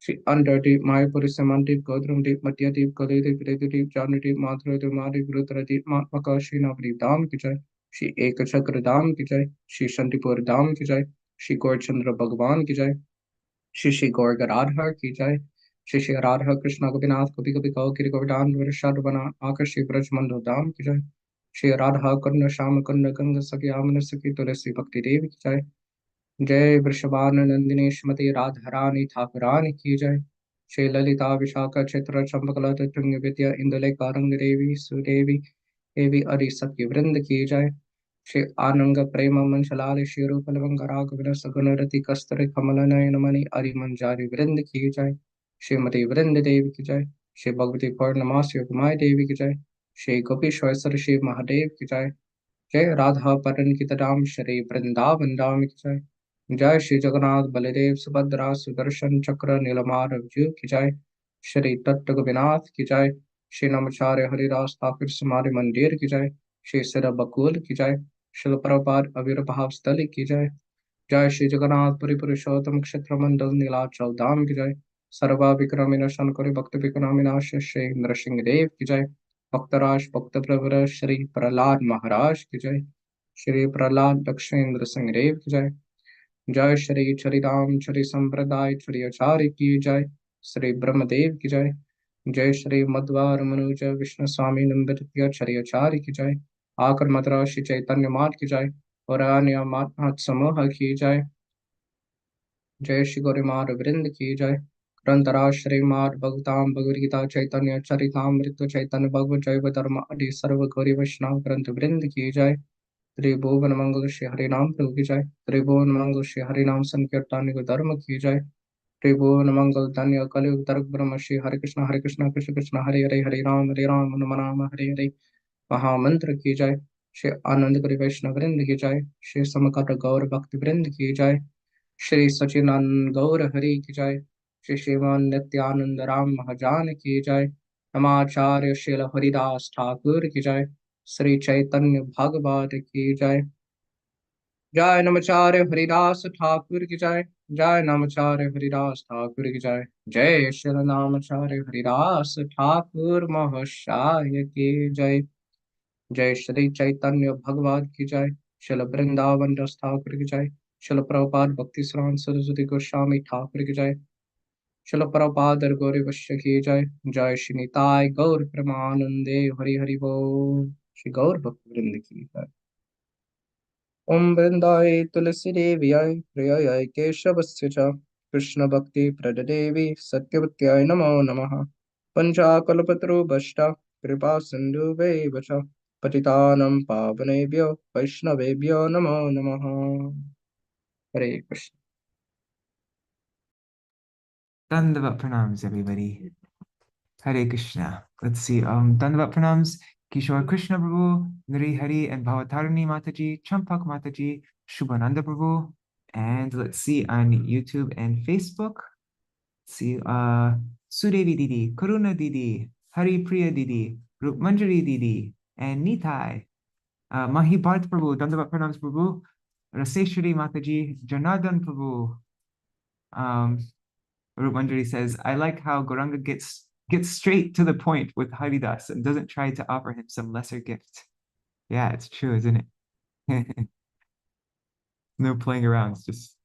श्री अंडरदीप मायापुरी समनदीप गौतमदीप मध्यदीप कलयुदीप हृदयदीप जानदीप माधुरदीप माधव गुरुतरदीप मात्मका श्री नवदीप धाम की जय। श्री एक चक्र धाम की जय। श्री शंतिपुर धाम की जय। श्री गौरचंद्र भगवान की जय। श्री श्री गौर गदाधर की जय। श्री श्री राधा कृष्ण गोपीनाथ कभी कभी कहो गिरि गोवर्धन बना आकर श्री ब्रज मंडो धाम की जय। श्री राधा कुंड श्याम कुंड गंग सखी आमन सखी तुलसी भक्ति देव की जय। जय वृषभान नंदिनी श्रीमती राधा रानी ठाकुरानी की जय। श्री ललिता विशाखा चित्र चंपकलता तुंग विद्या इंदुलेखा रंग देवी सुदेवी देवी अरि सत्य वृंद की जय। श्री आनंग प्रेम मंशलाल श्री रूप लवंग राग विरस गुणरति कस्तर कमल नयन मणि अरि मंजारी वृंद की जय। श्रीमती वृंद देवी की जय। श्री भगवती पौर्णमासी उमाई देवी की जय। श्री गोपीश्वर श्री महादेव की जय। जय राधा पटन की तदाम श्री वृंदावन धाम की जय। जय श्री जगन्नाथ बलदेव सुभद्रा सुदर्शन चक्र नीलमाधव जी की जय। श्री तत्व गोपीनाथ की जय। श्री नमचार्य हरिदास ठाकुर समाधि मंदिर की जय। श्री सिर बकुल की जय। शिल प्रपात आविर्भाव स्थल की जय। जय श्री जगन्नाथ पुरी पुरुषोत्तम क्षेत्र मंडल नीलाचल धाम की जय। सर्वा विक्रमिन शंकर भक्त विक्रमिनाश श्री नृसिंह देव की जय। भक्तराज भक्त प्रवर श्री प्रहलाद महाराज की जय। श्री प्रहलाद लक्ष्मेंद्र सिंह देव की जय। जय श्री चरिराम चरि संप्रदाय चरि आचार्य की जय। श्री ब्रह्मदेव की जय। जय श्री मध्वार मनुज विष्णु स्वामी नंदृत्य चरि आचार्य की जय। आकर मद्रा श्री चैतन्य मात की जय और अन्य मात समूह की जय। जय श्री गौरीमार वृंद की जय। ग्रंथराज श्रीमाद भगवताम भगवदगीता चैतन्य चरितामृत चैतन्य भगवत जैव धर्म अति सर्व गौरी वैष्णव ग्रंथ वृंद की जय। त्रिभुवन मंगल श्री हरिनाम प्रभु की जय। त्रिभुवन मंगल श्री हरिनाम संकीर्तन धर्म की जय। त्रिभुवन मंगल धन्य कलयुग तर्क ब्रह्म श्री हरे कृष्ण कृष्ण कृष्ण हरे हरे हरे राम हनुम राम हरे हरे महामंत्र की जय। श्री आनंद करि वैष्णव वृंद की जय। श्री समकट गौर भक्त वृंद की जय। श्री सचिदानंद गौर हरि की जय। श्री श्रीमान नित्यानंद राम महाजान की जय। नमाचार्य श्रील हरिदास ठाकुर की जय। श्री चैतन्य भागवत की जय। जय नमचार्य हरिदास ठाकुर की जय। जय नमचार्य हरिदास ठाकुर की जय। जय श्री नामचार्य हरिदास ठाकुर महाशय की जय। जय श्री चैतन्य भगवत की जय। श्रील वृंदावन दास ठाकुर की जय। श्रील प्रभुपाद भक्ति श्रवण सरस्वती गोस्वामी ठाकुर की जय। श्रील प्रभुपाद गौरी वश्य की जय। जय श्री निताय गौर प्रेमानंदे हरि हरि बोल। श्री गौर भक्त वृंद की जय। ओम वृंदाय तुलसी देव्याय प्रियाय केशवस्य च कृष्ण भक्ति प्रददेवी सत्यवत्याय नमो नमः। पंचाकल्पतरुभ्यश्च कृपा सिन्धुभ्यैव च पतितानं पावनेभ्यो वैष्णवेभ्यो नमो नमः। हरे Krishna. Dandavat pranams, everybody. Hare Krishna. Let's see. Dandavat pranams, Kishore Krishna Prabhu, Nari Hari and Bhavatarani Mataji, Champak Mataji, Shubhananda Prabhu. And let's see on YouTube and Facebook. Let's see, Sudevi Didi, Karuna Didi, Hari Priya Didi, Rup Manjari Didi, and Nitai. Mahi Bharat Prabhu, Dandavat pranams Prabhu, Raseshwari Mataji, Janardhan Prabhu. Rup Manjari says, I like how Gaurāṅga gets straight to the point with Haridāsa and doesn't try to offer him some lesser gift. Yeah, it's true, isn't it? No playing around. It's just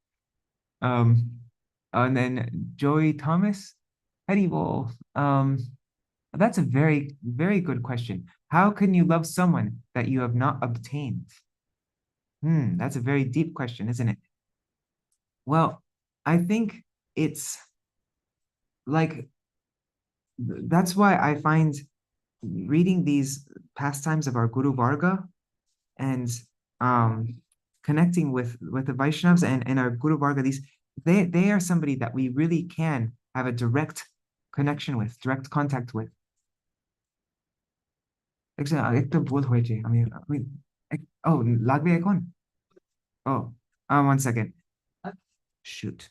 and then Joey Thomas, Haribol. That's a very, very good question. How can you love someone that you have not obtained? That's a very deep question, isn't it? Well, I think it's like, that's why I find reading these pastimes of our Guru Varga and connecting with the Vaishnavas and our Guru Varga, they are somebody that we really can have a direct connection with, direct contact with. Oh, lagbe এখন? Oh, 1 second. Shoot.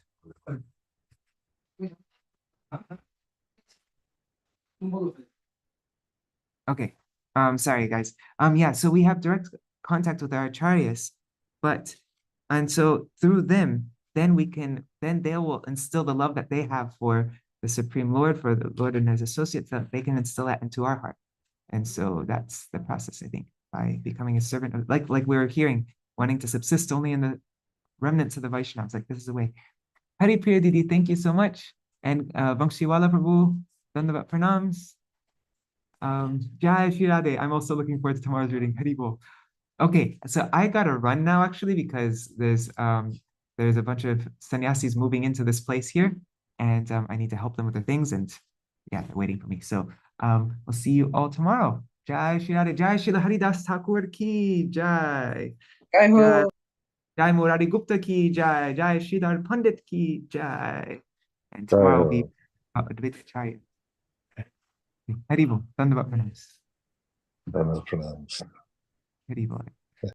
Okay. Sorry guys. Yeah, so we have direct contact with our acharyas, and so through them, then they will instill the love that they have for the Supreme Lord, for the Lord and his associates, that they can instill that into our heart. And so that's the process, I think, by becoming a servant of, like we were hearing, wanting to subsist only in the remnants of the Vaishnavas. Like, this is the way. Hari Priya Didi, thank you so much. And Vangshiwala Prabhu, Dandavat Pranams. Jai Shri Radhe. I'm also looking forward to tomorrow's reading. Hari Bol. Okay, so I gotta run now actually, because there's a bunch of sannyasis moving into this place here, and I need to help them with their things, and yeah, they're waiting for me. So we'll see you all tomorrow. Jai Shri Radhe. Jai Shri Haridāsa Ṭhākura ki Jai. जय हो। Jai. Jai Murari Gupta ki Jai. Jai Sridhar Pandit ki Jai. And tomorrow will be Advaita Acharya. Hari Bol. Dandavat pranams. Dandavat pranams. Hari Bol.